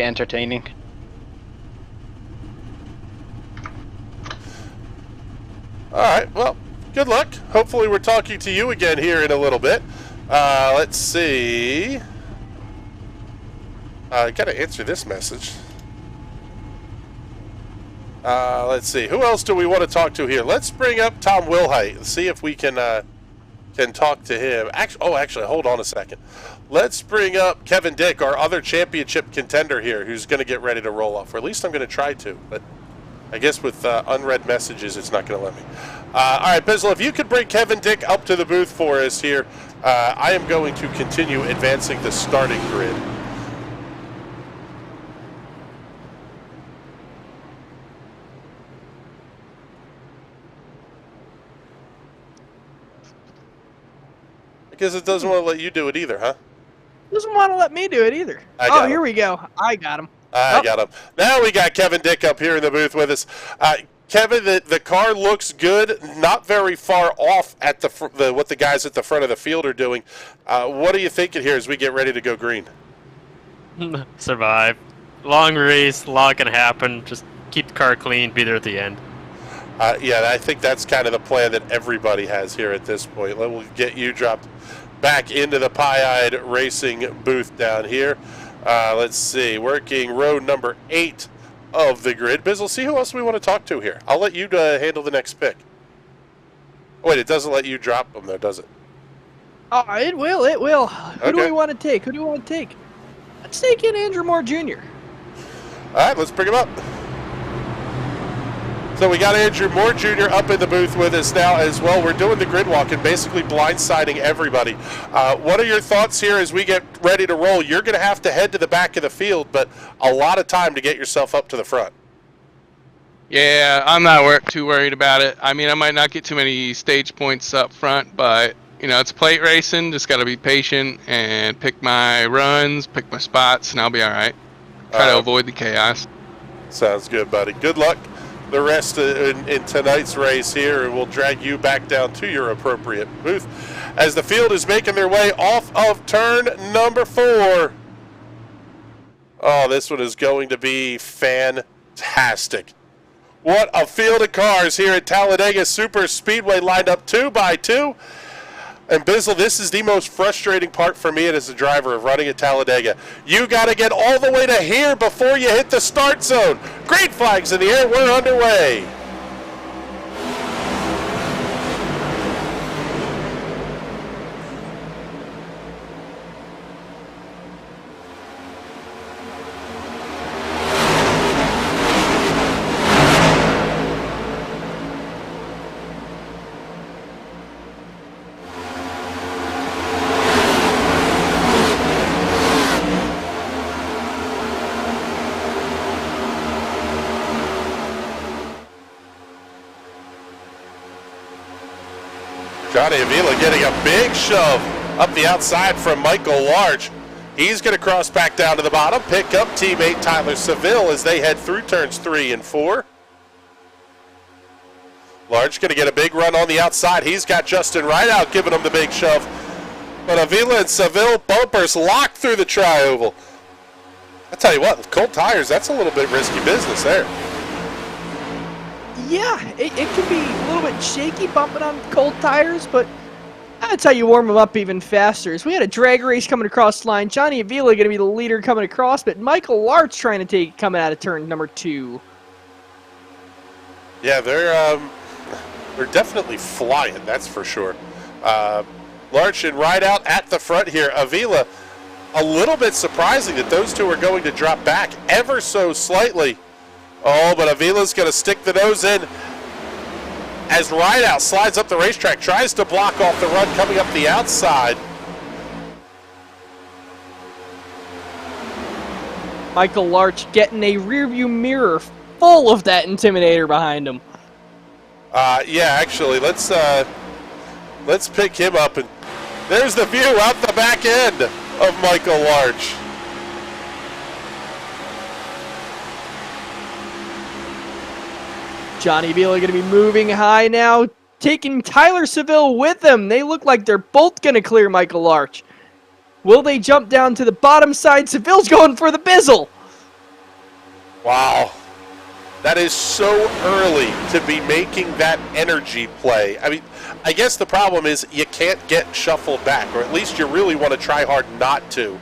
entertaining. All right, well, good luck. Hopefully we're talking to you again here in a little bit. Let's see. I got to answer this message. Let's see. Who else do we want to talk to here? Let's bring up Tom Wilhite and see if we can talk to him. Actually, hold on a second. Let's bring up Kevin Dick, our other championship contender here, who's going to get ready to roll off. Or at least I'm going to try to, but I guess with unread messages, it's not going to let me. All right, Bizzle, if you could bring Kevin Dick up to the booth for us here, I am going to continue advancing the starting grid. I guess it doesn't want to let you do it either, huh? Doesn't want to let me do it either. Oh, here we go. I got him. I got him. Now we got Kevin Dick up here in the booth with us. Kevin, the car looks good, not very far off at what the guys at the front of the field are doing. What are you thinking here as we get ready to go green? Survive. Long race, a lot can happen. Just keep the car clean, be there at the end. Yeah, I think that's kind of the plan that everybody has here at this point. We'll get you dropped back into the Pie-Eyed Racing booth down here. Let's see, working row number 8 of the grid. Bizzle, see who else we want to talk to here. I'll let you handle the next pick. Oh, wait, it doesn't let you drop them, though, does it? Oh, it will, it will. Okay. Who do we want to take? Who do we want to take? Let's take in Andrew Moore Jr. All right, let's bring him up. So we got Andrew Moore Jr. up in the booth with us now as well. We're doing the grid walk and basically blindsiding everybody. What are your thoughts here as we get ready to roll? You're going to have to head to the back of the field, but a lot of time to get yourself up to the front. Yeah, I'm not too worried about it. I mean, I might not get too many stage points up front, but, you know, it's plate racing. Just got to be patient and pick my runs, pick my spots, and I'll be all right. Try to avoid the chaos. Sounds good, buddy. Good luck the rest in tonight's race here, and we'll drag you back down to your appropriate booth as the field is making their way off of turn number 4. Oh, this one is going to be fantastic. What a field of cars here at Talladega Superspeedway, lined up 2 by 2. And Bizzle, this is the most frustrating part for me as a driver of running at Talladega. You got to get all the way to here before you hit the start zone. Green flags in the air, we're underway. Johnny Avila getting a big shove up the outside from Michael Large. He's going to cross back down to the bottom, pick up teammate Tyler Seville as they head through turns 3 and 4. Large going to get a big run on the outside. He's got Justin Rideout giving him the big shove. But Avila and Seville bumpers locked through the tri-oval. I tell you what, with cold tires, that's a little bit risky business there. Yeah, it can be a little bit shaky bumping on cold tires, but that's how you warm them up even faster. As we had a drag race coming across the line, Johnny Avila going to be the leader coming across, but Michael Larch trying to coming out of turn number 2. Yeah, they're definitely flying, that's for sure. Larch and Rideout at the front here. Avila, a little bit surprising that those two are going to drop back ever so slightly. Oh, but Avila's going to stick the nose in as Rideout slides up the racetrack, tries to block off the run coming up the outside. Michael Larch getting a rearview mirror full of that Intimidator behind him. Yeah, actually, let's pick him up, and there's the view out the back end of Michael Larch. Johnny Avila going to be moving high now, taking Tyler Seville with them. They look like they're both going to clear Michael Larch. Will they jump down to the bottom side? Seville's going for the Bizzle. Wow. That is so early to be making that energy play. I mean, I guess the problem is you can't get shuffled back, or at least you really want to try hard not to.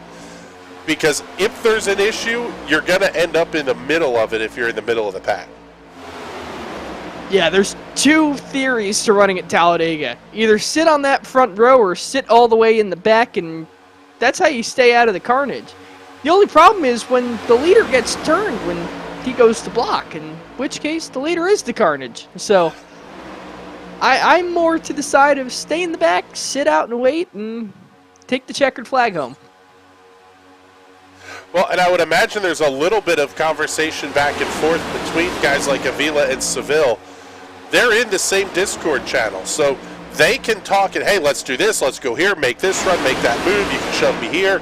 Because if there's an issue, you're going to end up in the middle of it if you're in the middle of the pack. Yeah, there's two theories to running at Talladega. Either sit on that front row or sit all the way in the back, and that's how you stay out of the carnage. The only problem is when the leader gets turned when he goes to block, in which case the leader is the carnage. So I'm more to the side of stay in the back, sit out and wait, and take the checkered flag home. Well, and I would imagine there's a little bit of conversation back and forth between guys like Avila and Seville. They're in the same Discord channel, so they can talk and, hey, let's do this, let's go here, make this run, make that move, you can shove me here.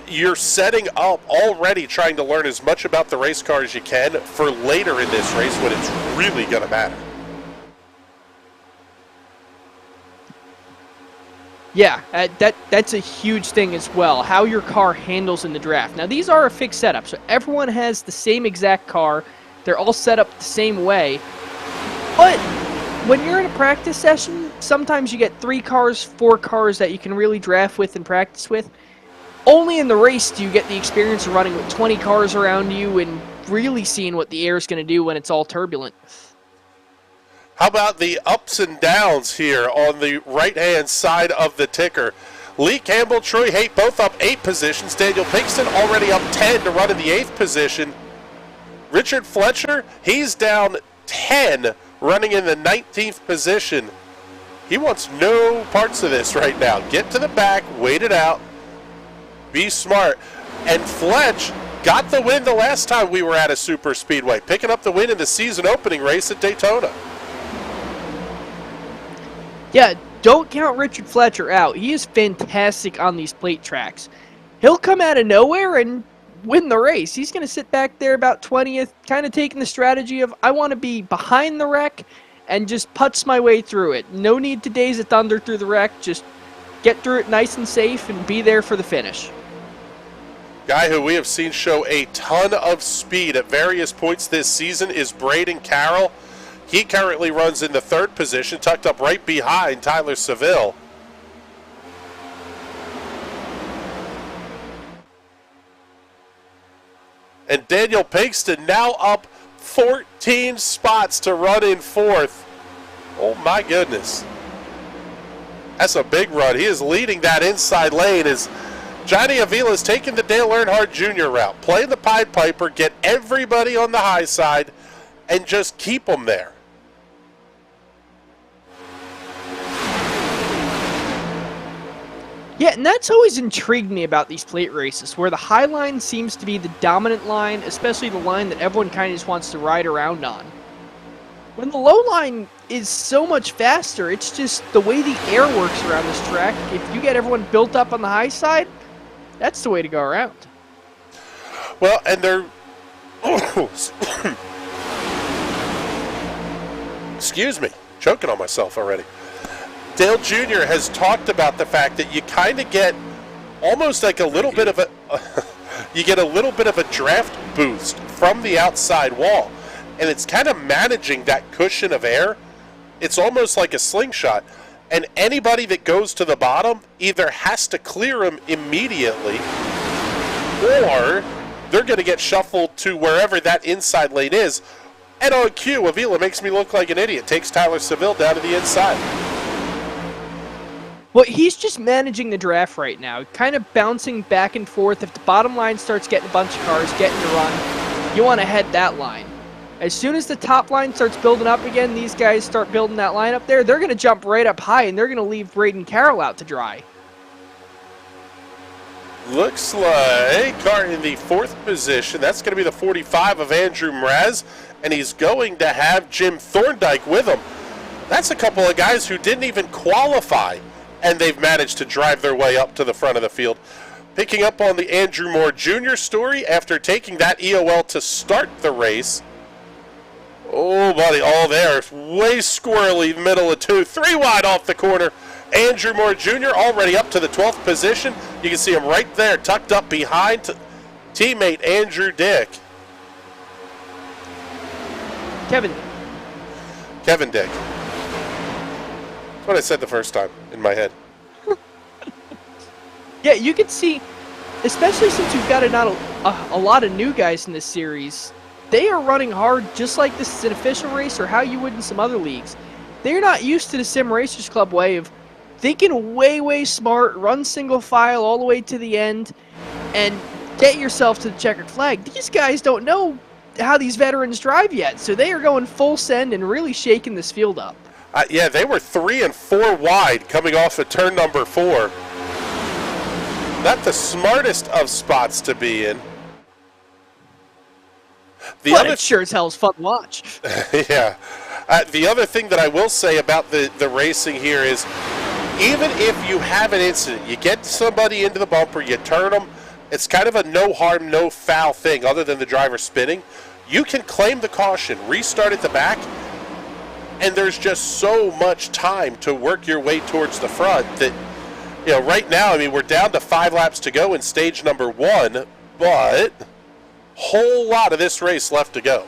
You're setting up already trying to learn as much about the race car as you can for later in this race when it's really going to matter. Yeah, that's a huge thing as well, how your car handles in the draft. Now, these are a fixed setup, so everyone has the same exact car. They're all set up the same way. But when you're in a practice session, sometimes you get 3 cars, 4 cars that you can really draft with and practice with. Only in the race do you get the experience of running with 20 cars around you and really seeing what the air is going to do when it's all turbulent. How about the ups and downs here on the right-hand side of the ticker? Lee Campbell, Troy Haight, both up 8 positions. Daniel Pinkston already up 10 to run in the 8th position. Richard Fletcher, he's down 10, running in the 19th position. He wants no parts of this right now. Get to the back, wait it out, be smart. And Fletch got the win the last time we were at a super speedway, picking up the win in the season opening race at Daytona. Yeah, don't count Richard Fletcher out. He is fantastic on these plate tracks. He'll come out of nowhere and win the race. He's going to sit back there about 20th, kind of taking the strategy of, I want to be behind the wreck and just putz my way through it. No need to daze a thunder through the wreck. Just get through it nice and safe and be there for the finish. Guy who we have seen show a ton of speed at various points this season is Braden Carroll. He currently runs in the 3rd position, tucked up right behind Tyler Seville. And Daniel Pinkston now up 14 spots to run in 4th. Oh my goodness. That's a big run. He is leading that inside lane as Johnny Avila is taking the Dale Earnhardt Jr. route. Play the Pied Piper, get everybody on the high side, and just keep them there. Yeah, and that's always intrigued me about these plate races, where the high line seems to be the dominant line, especially the line that everyone kind of just wants to ride around on. When the low line is so much faster, it's just the way the air works around this track. If you get everyone built up on the high side, that's the way to go around. Well, and they're... Excuse me, choking on myself already. Dale Jr. has talked about the fact that you kind of get almost like a little bit of a you get a little bit of a draft boost from the outside wall, and it's kind of managing that cushion of air. It's almost like a slingshot, and anybody that goes to the bottom either has to clear them immediately or they're going to get shuffled to wherever that inside lane is. And on cue, Avila makes me look like an idiot, takes Tyler Seville down to the inside. Well, he's just managing the draft right now, kind of bouncing back and forth. If the bottom line starts getting a bunch of cars, getting to run, you want to head that line. As soon as the top line starts building up again, these guys start building that line up there, they're going to jump right up high, and they're going to leave Braden Carroll out to dry. Looks like car in the 4th position. That's going to be the 45 of Andrew Mraz, and he's going to have Jim Thorndike with him. That's a couple of guys who didn't even qualify, and they've managed to drive their way up to the front of the field. Picking up on the Andrew Moore Jr. story, after taking that EOL to start the race. Oh, buddy, all there. Way squirrely, middle of 2. 3 wide off the corner. Andrew Moore Jr. already up to the 12th position. You can see him right there, tucked up behind teammate Andrew Dick. Kevin. Kevin Dick. That's what I said the first time in my head. Yeah, you can see, especially since we've got a lot of new guys in this series, they are running hard just like this is an official race or how you would in some other leagues. They're not used to the Sim Racers Club way of thinking way smart, run single file all the way to the end, and get yourself to the checkered flag. These guys don't know how these veterans drive yet, so they are going full send and really shaking this field up. Yeah, they were 3 and 4 wide coming off of turn number 4. Not the smartest of spots to be in. But it sure as hell is fun to watch. Yeah. The other thing that I will say about the racing here is, even if you have an incident, you get somebody into the bumper, you turn them, it's kind of a no harm, no foul thing other than the driver spinning. You can claim the caution, restart at the back, and there's just so much time to work your way towards the front that, you know, right now, I mean, we're down to 5 laps to go in stage number 1, but whole lot of this race left to go.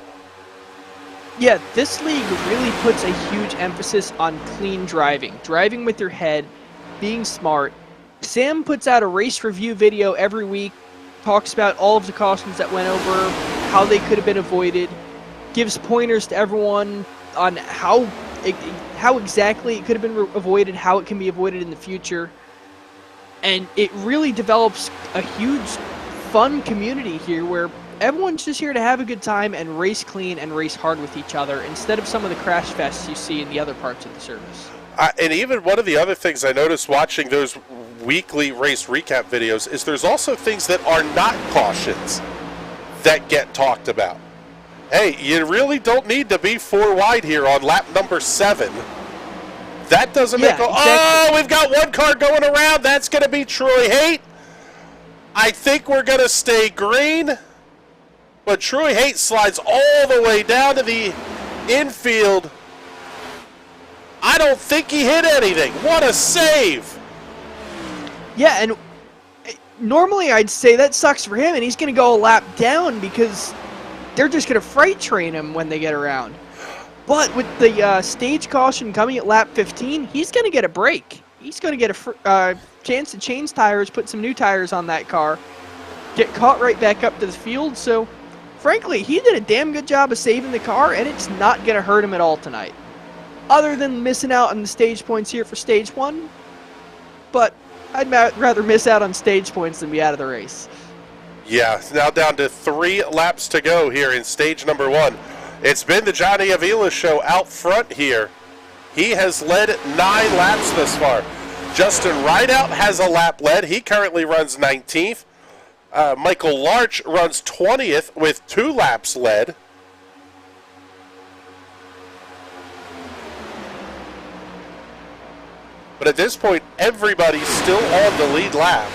Yeah, this league really puts a huge emphasis on clean driving with your head, being smart. Sam puts out a race review video every week, talks about all of the cautions that went over, how they could have been avoided, gives pointers to everyone on how exactly it could have been avoided, how it can be avoided in the future. And it really develops a huge fun community here where everyone's just here to have a good time and race clean and race hard with each other instead of some of the crash fests you see in the other parts of the service. And even one of the other things I noticed watching those weekly race recap videos is there's also things that are not cautions that get talked about. Hey, you really don't need to be 4 wide here on lap number 7. That doesn't make exactly. Oh, we've got one car going around. That's going to be Troy Haight. I think we're going to stay green. But Troy Haight slides all the way down to the infield. I don't think he hit anything. What a save. Yeah, and normally I'd say that sucks for him, and he's going to go a lap down because they're just going to freight train him when they get around. But with the stage caution coming at lap 15, he's going to get a break. He's going to get a chance to change tires, put some new tires on that car, get caught right back up to the field. So, frankly, he did a damn good job of saving the car, and it's not going to hurt him at all tonight. Other than missing out on the stage points here for stage 1. But I'd rather miss out on stage points than be out of the race. Yeah, it's now down to 3 laps to go here in stage number 1. It's been the Johnny Avila show out front here. He has led 9 laps thus far. Justin Rideout has a lap led. He currently runs 19th. Michael Larch runs 20th with 2 laps led. But at this point, everybody's still on the lead lap.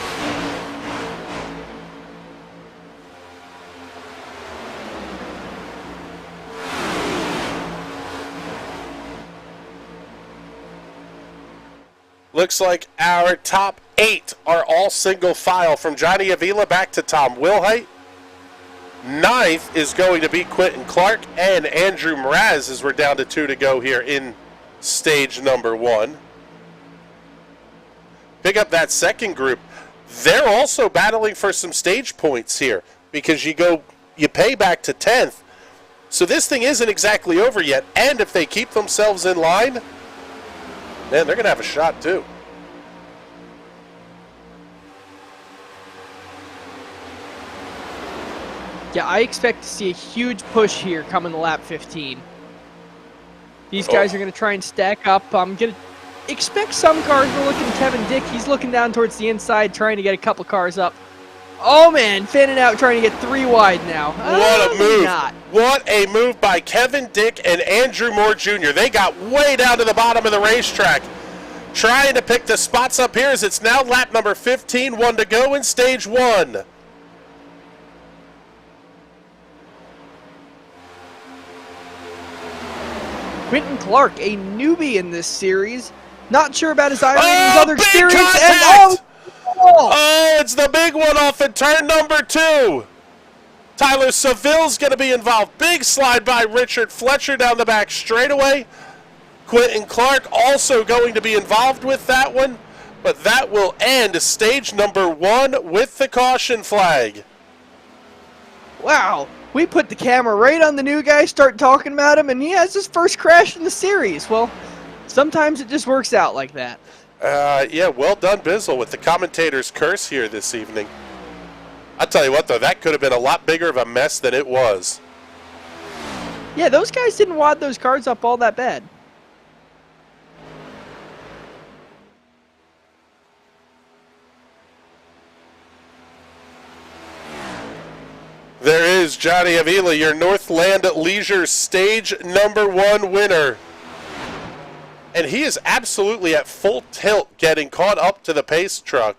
Looks like our top 8 are all single file, from Johnny Avila back to Tom Wilhite. 9th is going to be Quentin Clark and Andrew Mraz, as we're down to 2 to go here in stage number 1. Pick up that second group. They're also battling for some stage points here because you pay back to 10th. So this thing isn't exactly over yet, and if they keep themselves in line, man, they're going to have a shot too. Yeah, I expect to see a huge push here coming to lap 15. These guys are going to try and stack up. I'm going to expect some cars. We're looking at Kevin Dick. He's looking down towards the inside, trying to get a couple cars up. Oh, man, fanning out, trying to get 3 wide now. What a move. Not. What a move by Kevin Dick and Andrew Moore Jr. They got way down to the bottom of the racetrack, trying to pick the spots up here as it's now lap number 15, 1 to go in stage 1. Quentin Clark, a newbie in this series. Not sure about his other experience. Contact! Oh, it's the big one off at turn number 2. Tyler Seville's going to be involved. Big slide by Richard Fletcher down the back straightaway. Quentin Clark also going to be involved with that one. But that will end stage number 1 with the caution flag. Wow, we put the camera right on the new guy, start talking about him, and he has his first crash in the series. Well, sometimes it just works out like that. Yeah, well done, Bizzle, with the commentator's curse here this evening. I'll tell you what, though, that could have been a lot bigger of a mess than it was. Yeah, those guys didn't wad those cards up all that bad. There is Johnny Avila, your Northland Leisure Stage number 1 winner. And he is absolutely at full tilt getting caught up to the pace truck.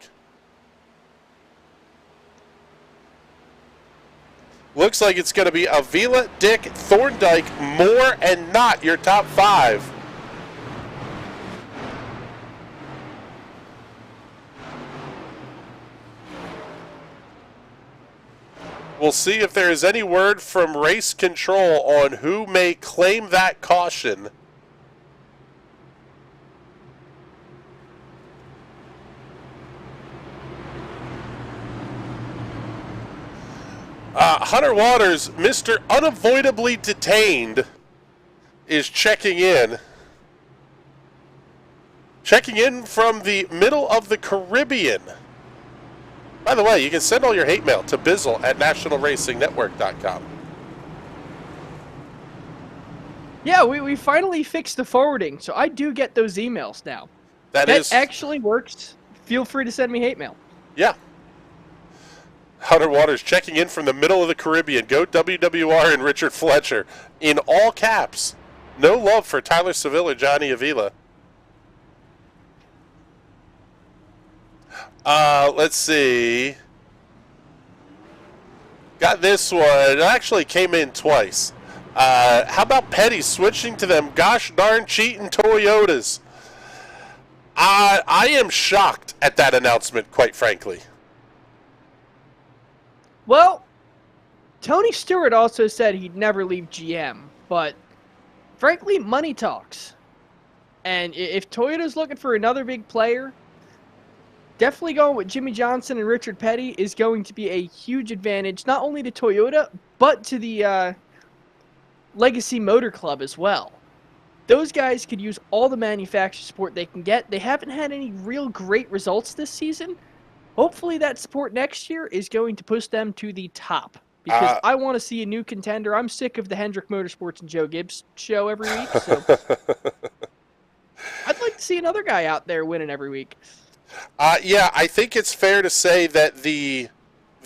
Looks like it's going to be Avila, Dick, Thorndike, Moore, and Knott, your top 5. We'll see if there is any word from race control on who may claim that caution. Hunter Waters, Mr. Unavoidably Detained, is checking in. Checking in from the middle of the Caribbean. By the way, you can send all your hate mail to Bizzle at nationalracingnetwork.com. Yeah, we finally fixed the forwarding, so I do get those emails now. That actually works. Feel free to send me hate mail. Yeah. Hunter Waters checking in from the middle of the Caribbean. Go WWR and Richard Fletcher. In all caps. No love for Tyler Seville or Johnny Avila. Let's see. Got this one. It actually came in twice. How about Petty switching to them gosh darn cheating Toyotas? I am shocked at that announcement, quite frankly. Well, Tony Stewart also said he'd never leave GM, but frankly, money talks. And if Toyota's looking for another big player, definitely going with Jimmy Johnson and Richard Petty is going to be a huge advantage, not only to Toyota, but to the Legacy Motor Club as well. Those guys could use all the manufacturer support they can get. They haven't had any real great results this season. Hopefully that support next year is going to push them to the top. Because I want to see a new contender. I'm sick of the Hendrick Motorsports and Joe Gibbs show every week. So I'd like to see another guy out there winning every week. Yeah, I think it's fair to say that the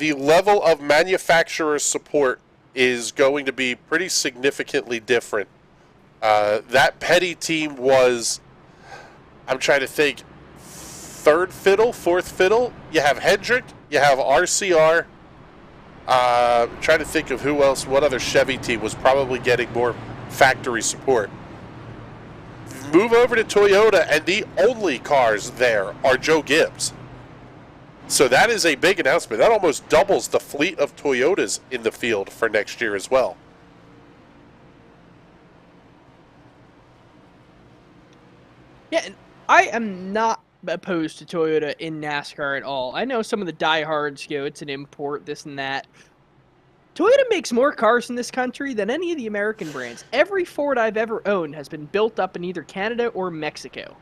level of manufacturer support is going to be pretty significantly different. That Petty team was, I'm trying to think, third fiddle, fourth fiddle. You have Hendrick, you have RCR. Trying to think of who else, what other Chevy team was probably getting more factory support. Move over to Toyota, and the only cars there are Joe Gibbs. So that is a big announcement. That almost doubles the fleet of Toyotas in the field for next year as well. Yeah, and I am not opposed to Toyota in NASCAR at all. I know some of the diehards go, it's an import, this and that. Toyota makes more cars in this country than any of the American brands. Every Ford I've ever owned has been built up in either Canada or Mexico.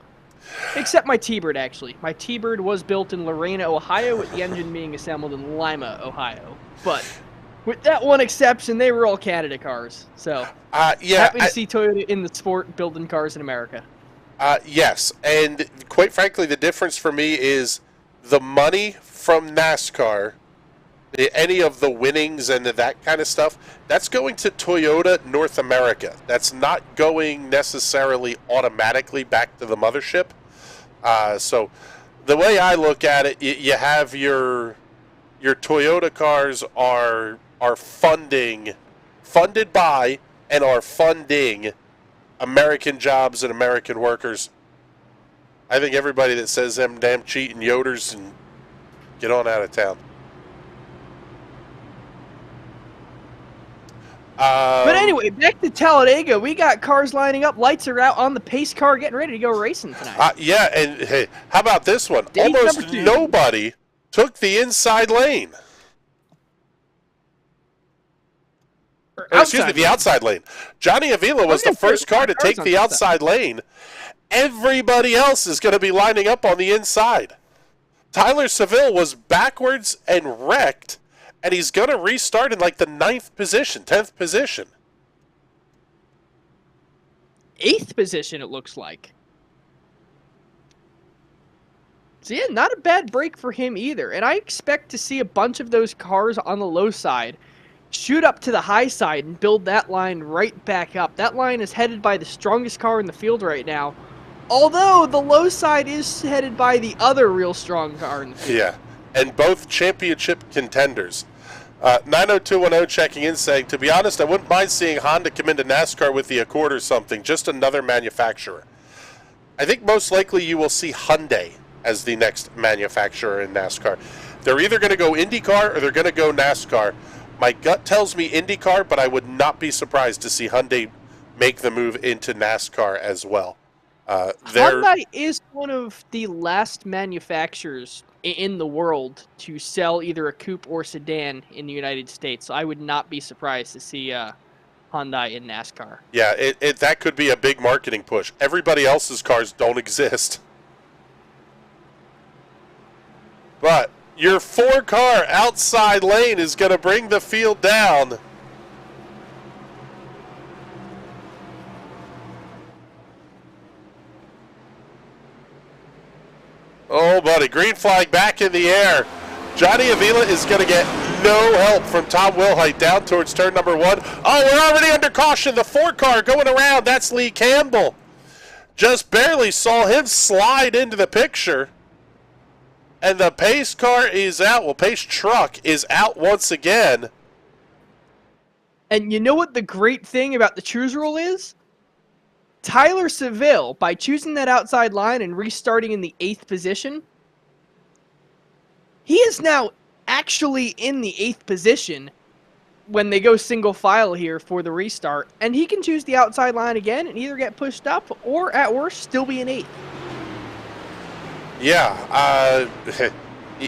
Except my T-Bird, actually. My T-Bird was built in Lorena, Ohio, with the engine being assembled in Lima, Ohio. But with that one exception, they were all Canada cars. So, happy to see Toyota in the sport building cars in America. Yes, and quite frankly, the difference for me is the money from NASCAR, any of the winnings and that kind of stuff, that's going to Toyota North America. That's not going necessarily automatically back to the mothership. So the way I look at it, you have your Toyota cars are funded by and are funding American jobs and American workers. I think everybody that says them damn cheating Yoders and get on out of town. But anyway, back to Talladega. We got cars lining up. Lights are out on the pace car, getting ready to go racing tonight. Yeah, and hey, how about this one? Stage Almost number 2. nobody took the inside lane. Excuse me, the outside lane. Johnny Avila was the first car to take the outside lane. Everybody else is going to be lining up on the inside. Tyler Seville was backwards and wrecked, and he's going to restart in like the 9th position, 10th position. 8th position, it looks like. So yeah, not a bad break for him either. And I expect to see a bunch of those cars on the low side shoot up to the high side and build that line right back up. That line is headed by the strongest car in the field right now, although the low side is headed by the other real strong car in the field. Yeah, and both championship contenders. 90210 checking in saying, to be honest, I wouldn't mind seeing Honda come into NASCAR with the Accord or something, just another manufacturer. I think most likely you will see Hyundai as the next manufacturer in NASCAR. They're either going to go IndyCar or they're going to go NASCAR. My gut tells me IndyCar, but I would not be surprised to see Hyundai make the move into NASCAR as well. Hyundai is one of the last manufacturers in the world to sell either a coupe or sedan in the United States. So I would not be surprised to see Hyundai in NASCAR. Yeah, that could be a big marketing push. Everybody else's cars don't exist. But your 4-car outside lane is going to bring the field down. Oh, buddy, green flag back in the air. Johnny Avila is going to get no help from Tom Wilhite down towards turn number 1. Oh, we're already under caution. The 4-car going around. That's Lee Campbell. Just barely saw him slide into the picture. And the pace car is out. Well, pace truck is out once again. And you know what the great thing about the choose rule is? Tyler Seville, by choosing that outside line and restarting in the 8th position, he is now actually in the 8th position when they go single file here for the restart. And he can choose the outside line again and either get pushed up or, at worst, still be in 8th. Yeah,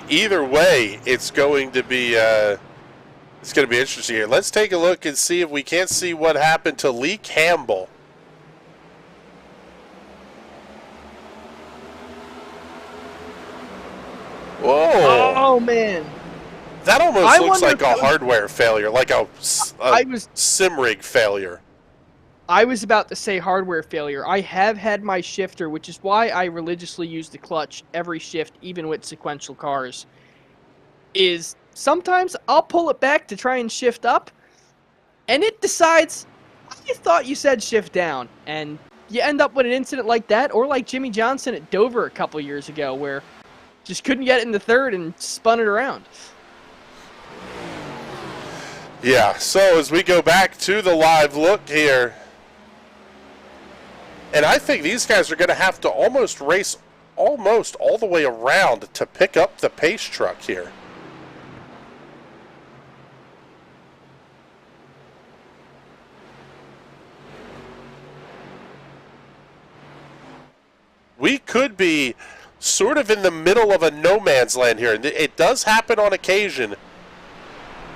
either way, it's going to be interesting here. Let's take a look and see if we can't see what happened to Lee Campbell. Whoa! Oh man, that almost looks like a hardware failure, like a sim rig failure. I was about to say hardware failure. I have had my shifter, which is why I religiously use the clutch every shift, even with sequential cars. Is sometimes I'll pull it back to try and shift up, and it decides, I thought you said shift down, and you end up with an incident like that, or like Jimmy Johnson at Dover a couple years ago, where just couldn't get it in the third and spun it around. Yeah, so as we go back to the live look here, and I think these guys are going to have to almost race almost all the way around to pick up the pace truck here. We could be sort of in the middle of a no man's land here. And it does happen on occasion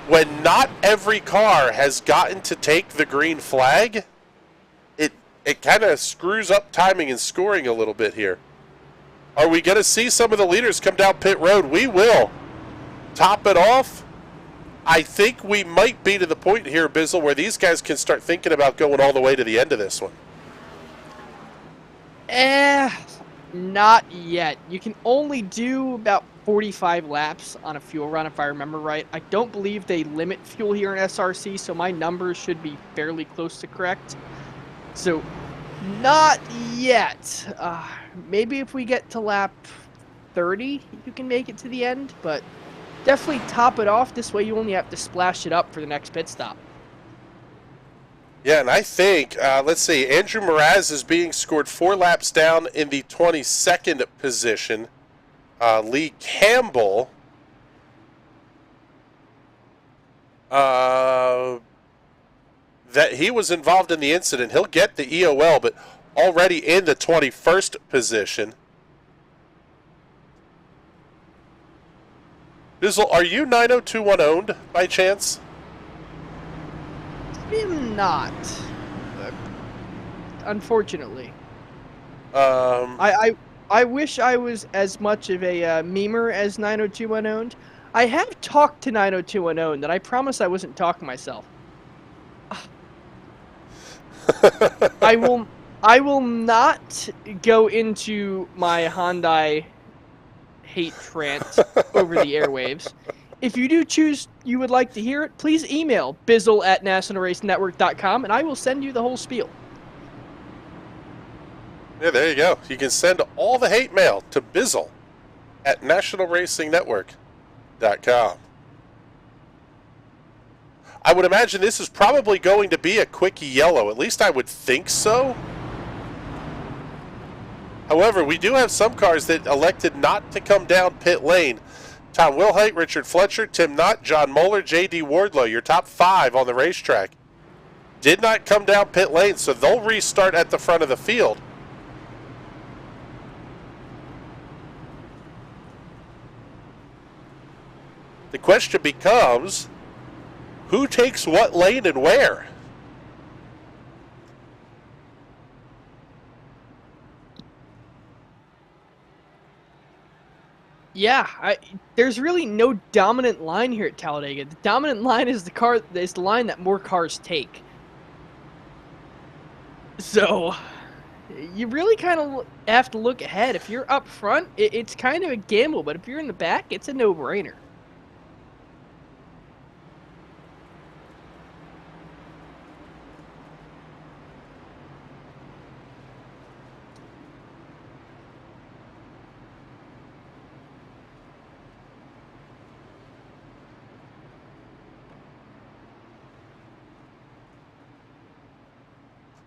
when not every car has gotten to take the green flag. It kind of screws up timing and scoring a little bit here. Are we going to see some of the leaders come down pit road? We will. Top it off. I think we might be to the point here, Bizzle, where these guys can start thinking about going all the way to the end of this one. Not yet. You can only do about 45 laps on a fuel run, if I remember right. I don't believe they limit fuel here in SRC, so my numbers should be fairly close to correct. So, not yet. Maybe if we get to lap 30, you can make it to the end, but definitely top it off. This way you only have to splash it up for the next pit stop. Yeah, and I think, let's see, Andrew Mraz is being scored 4 laps down in the 22nd position. Lee Campbell, that he was involved in the incident. He'll get the EOL, but already in the 21st position. Bizzle, are you 9021 owned by chance? I'm not. Unfortunately. I wish I was as much of a memer as 9021 owned. I have talked to 9021 owned, and I promise I wasn't talking myself. I will not go into my Hyundai hate rant over the airwaves. If you do choose you would like to hear it, please email bizzle@nationalracenetwork.com and I will send you the whole spiel. Yeah, there you go. You can send all the hate mail to bizzle@nationalracingnetwork.com. I would imagine this is probably going to be a quick yellow. At least I would think so. However, we do have some cars that elected not to come down pit lane. Tom Wilhite, Richard Fletcher, Tim Knott, John Moeller, J.D. Wardlow, your top 5 on the racetrack, did not come down pit lane, so they'll restart at the front of the field. The question becomes, who takes what lane and where? Yeah, there's really no dominant line here at Talladega. The dominant line is the line that more cars take. So, you really kind of have to look ahead. If you're up front, it's kind of a gamble, but if you're in the back, it's a no-brainer.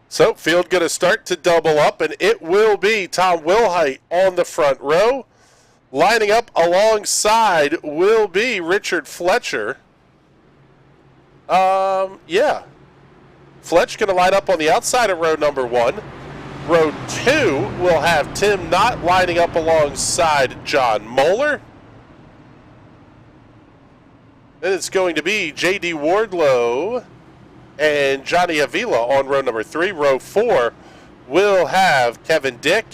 So, field going to start to double up, and it will be Tom Wilhite on the front row. Lining up alongside will be Richard Fletcher. Yeah. Fletch going to line up on the outside of row number 1. Row 2 will have Tim Knott lining up alongside John Moeller. Then it's going to be J.D. Wardlow and Johnny Avila on row number 3. Row 4 will have Kevin Dick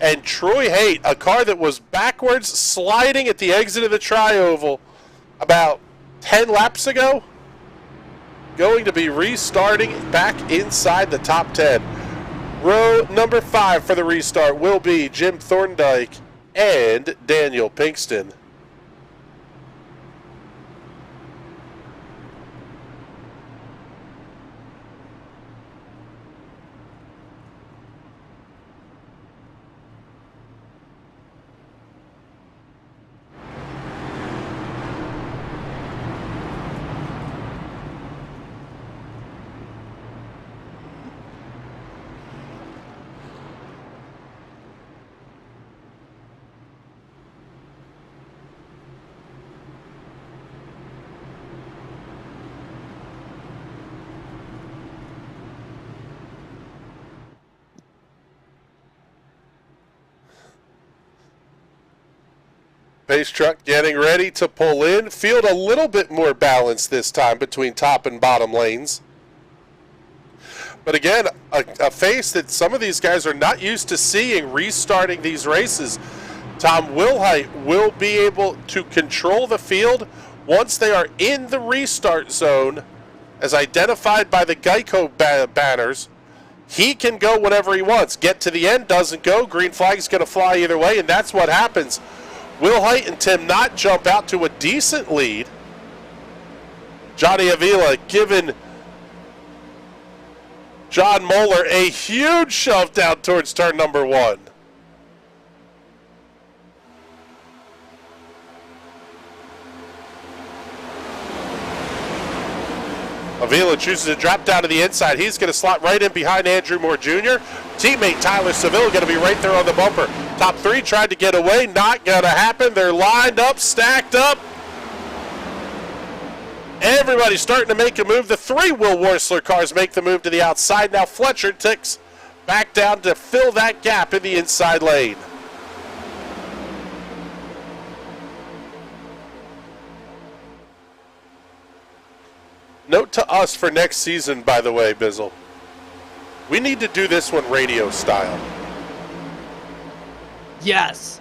and Troy Haight, a car that was backwards sliding at the exit of the tri-oval about 10 laps ago, going to be restarting back inside the top 10. Row number 5 for the restart will be Jim Thorndike and Daniel Pinkston. Pace truck getting ready to pull in. Field a little bit more balanced this time between top and bottom lanes. But again, a face that some of these guys are not used to seeing restarting these races. Tom Wilhite will be able to control the field once they are in the restart zone, as identified by the Geico banners. He can go whenever he wants. Get to the end, doesn't go. Green flag's going to fly either way, and that's what happens. Wilhite and Tim Knott jump out to a decent lead. Johnny Avila giving John Moeller a huge shove down towards turn number 1. Avila chooses to drop down to the inside. He's going to slot right in behind Andrew Moore Jr. Teammate Tyler Seville going to be right there on the bumper. Top 3 tried to get away. Not going to happen. They're lined up, stacked up. Everybody's starting to make a move. The three Will Worsler cars make the move to the outside. Now Fletcher ticks back down to fill that gap in the inside lane. Note to us for next season, by the way, Bizzle. We need to do this one radio style. Yes.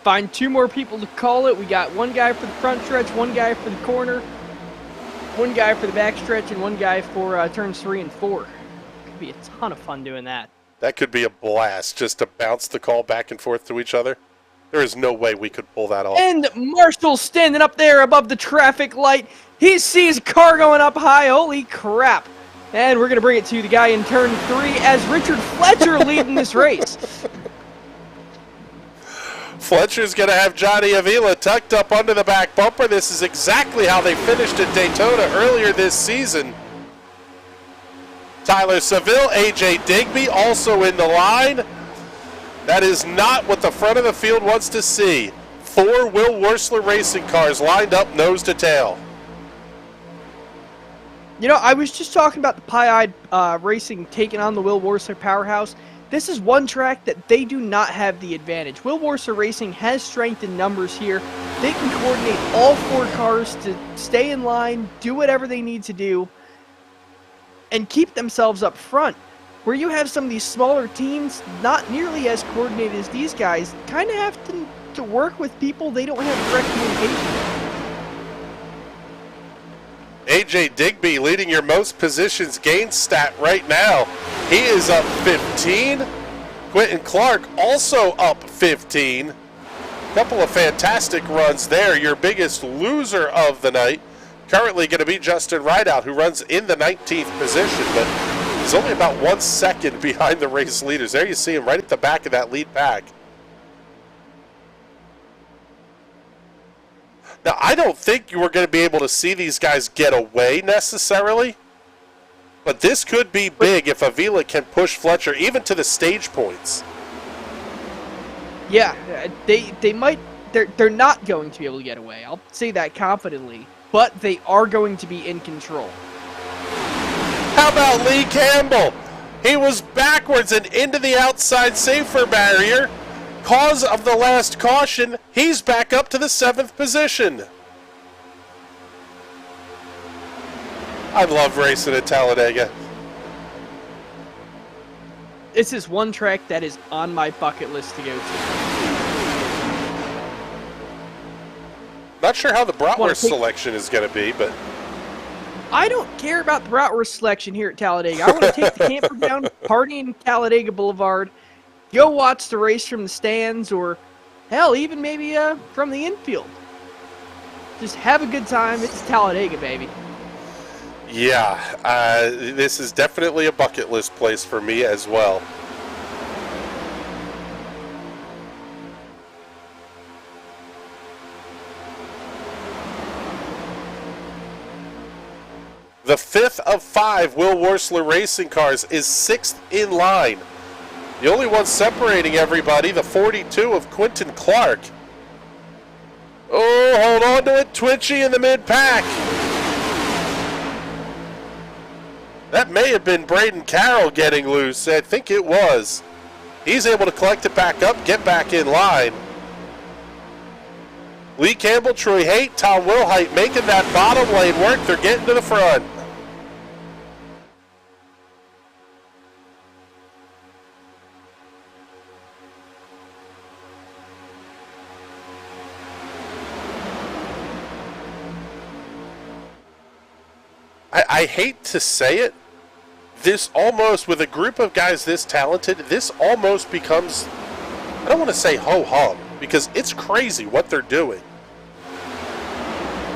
Find 2 more people to call it. We got one guy for the front stretch, one guy for the corner, one guy for the back stretch, and one guy for turns 3 and 4. Could be a ton of fun doing that. That could be a blast, just to bounce the call back and forth to each other. There is no way we could pull that off. And Marshall standing up there above the traffic light. He sees a car going up high. Holy crap. And we're going to bring it to the guy in turn 3 as Richard Fletcher leading this race. Fletcher's going to have Johnny Avila tucked up under the back bumper. This is exactly how they finished at Daytona earlier this season. Tyler Seville, A.J. Digby also in the line. That is not what the front of the field wants to see. 4 Will Worsler racing cars lined up nose to tail. You know, I was just talking about the Pie-Eyed Racing taking on the Will Worsler powerhouse. This is one track that they do not have the advantage. Will Worsler Racing has strength in numbers here. They can coordinate all 4 cars to stay in line, do whatever they need to do, and keep themselves up front. Where you have some of these smaller teams, not nearly as coordinated as these guys, kind of have to work with people they don't have direct communication with. A.J. Digby leading your most positions gained stat right now. He is up 15. Quentin Clark also up 15. Couple of fantastic runs there. Your biggest loser of the night, currently going to be Justin Rideout, who runs in the 19th position, but he's only about 1 second behind the race leaders. There you see him right at the back of that lead pack. Now, I don't think you were going to be able to see these guys get away necessarily, but this could be big if Avila can push Fletcher even to the stage points. Yeah, they might. They're not going to be able to get away. I'll say that confidently, but they are going to be in control. How about Lee Campbell? He was backwards and into the outside safer barrier. Cause of the last caution, he's back up to the 7th position. I love racing at Talladega. This is one track that is on my bucket list to go to. Not sure how the bratwurst selection is going to be, but I don't care about the bratwurst selection here at Talladega. I want to take the camper down, party in Talladega Boulevard, go watch the race from the stands, or hell, even maybe from the infield. Just have a good time. It's Talladega, baby. yeah, this is definitely a bucket list place for me as well. The 5th of 5 Will Worsler racing cars is 6th in line. The only one separating everybody, the 42 of Quentin Clark. Oh, hold on to it, Twitchy in the mid-pack. That may have been Braden Carroll getting loose. I think it was. He's able to collect it back up, get back in line. Lee Campbell, Troy Haight, Tom Wilhite making that bottom lane work. They're getting to the front. I hate to say it, this almost, with a group of guys this talented, this almost becomes, I don't want to say ho-hum, because it's crazy what they're doing.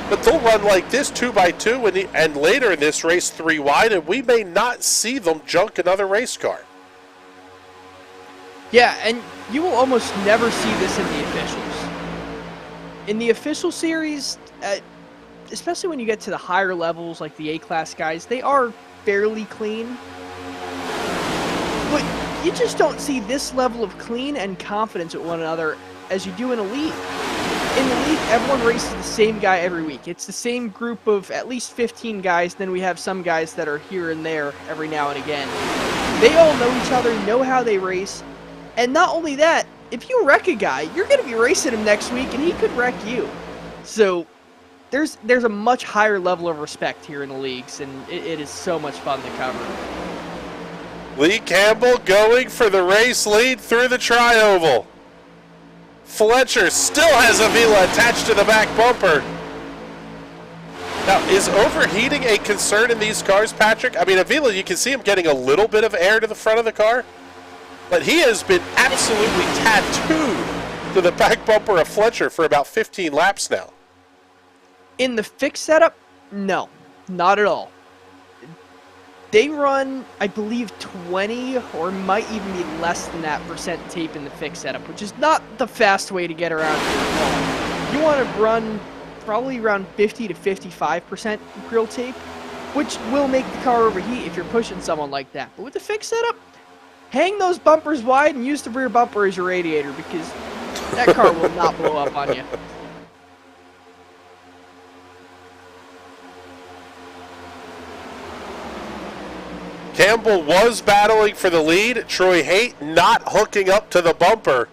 But they'll run like this 2x2 and later in this race 3 wide, and we may not see them junk another race car. Yeah, and you will almost never see this in the officials. In the official series, especially when you get to the higher levels like the A-class guys, they are fairly clean. But you just don't see this level of clean and confidence with one another as you do in Elite. in the league, everyone races the same guy every week. It's the same group of at least 15 guys. Then we have some guys that are here and there every now and again. They all know each other, know how they race. And not only that, if you wreck a guy, you're going to be racing him next week, and he could wreck you. So there's a much higher level of respect here in the leagues, and it is so much fun to cover. Lee Campbell going for the race lead through the tri-oval. Fletcher still has Avila attached to the back bumper. Now, is overheating a concern in these cars, Patrick? I mean, Avila, you can see him getting a little bit of air to the front of the car, but he has been absolutely tattooed to the back bumper of Fletcher for about 15 laps now. In the fixed setup, no, not at all. They run, I believe, 20 or might even be less than that % tape in the fixed setup, which is not the fast way to get around here at all. You want to run probably around 50 to 55% grill tape, which will make the car overheat if you're pushing someone like that. But with the fixed setup, hang those bumpers wide and use the rear bumper as your radiator, because that car will not blow up on you. Campbell was battling for the lead. Troy Haight not hooking up to the bumper.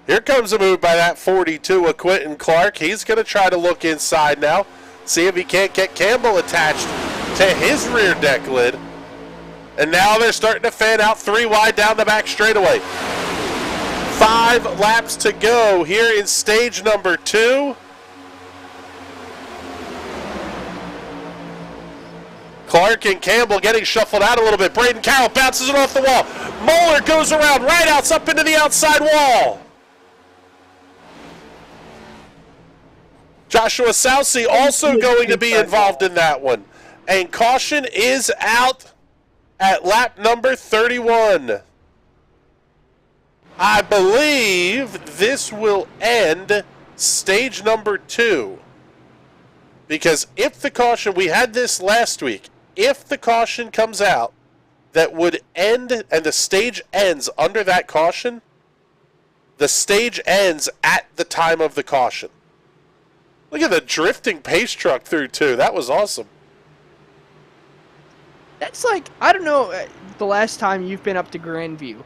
Here comes a move by that 42 of Quentin Clark. He's going to try to look inside now, see if he can't get Campbell attached to his rear deck lid. And now they're starting to fan out 3 wide down the back straightaway. 5 laps to go here in stage number 2. Clark and Campbell getting shuffled out a little bit. Braden Carroll bounces it off the wall. Moeller goes around right outs up into the outside wall. Joshua Sousey also going to be involved in that one. And caution is out at lap number 31. I believe this will end stage number 2. Because if the caution, we had this last week, if the caution comes out that would end and the stage ends under that caution, the stage ends at the time of the caution. Look at the drifting pace truck through too. That was awesome. That's like, I don't know the last time you've been up to Grandview.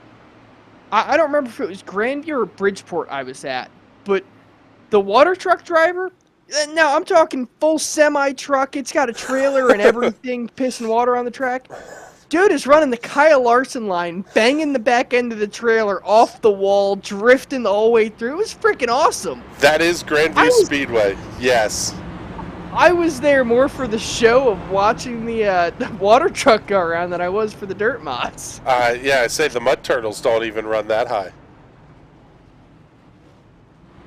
I don't remember if it was Grandview or Bridgeport I was at, but the water truck driver, now I'm talking full semi-truck, it's got a trailer and everything, pissing water on the track. Dude is running the Kyle Larson line, banging the back end of the trailer off the wall, drifting the whole way through. It was freaking awesome. That is Grandview Speedway, yes. I was there more for the show of watching the water truck go around than I was for the dirt mods. Yeah, I say the Mud Turtles don't even run that high.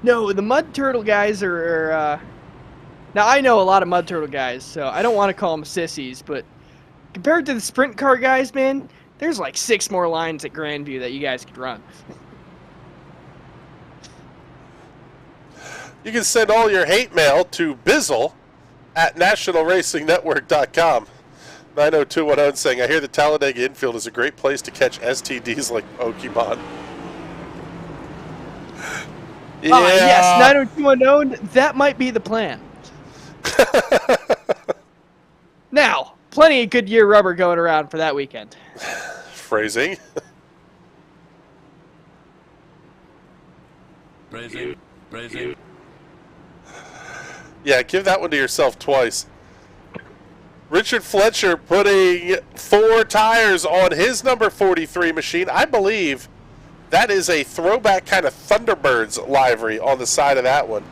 No, the Mud Turtle guys are now, I know a lot of Mud Turtle guys, so I don't want to call them sissies, but compared to the sprint car guys, man, there's like 6 more lines at Grandview that you guys could run. You can send all your hate mail to Bizzle at nationalracingnetwork.com. 90210 saying, I hear the Talladega infield is a great place to catch STDs like Pokemon. Yeah. Yes, 90210, that might be the plan. Now, plenty of Goodyear rubber going around for that weekend. Phrasing. Phrasing. Yeah, give that one to yourself twice. Richard Fletcher putting 4 tires on his number 43 machine. I believe that is a throwback kind of Thunderbirds livery on the side of that one.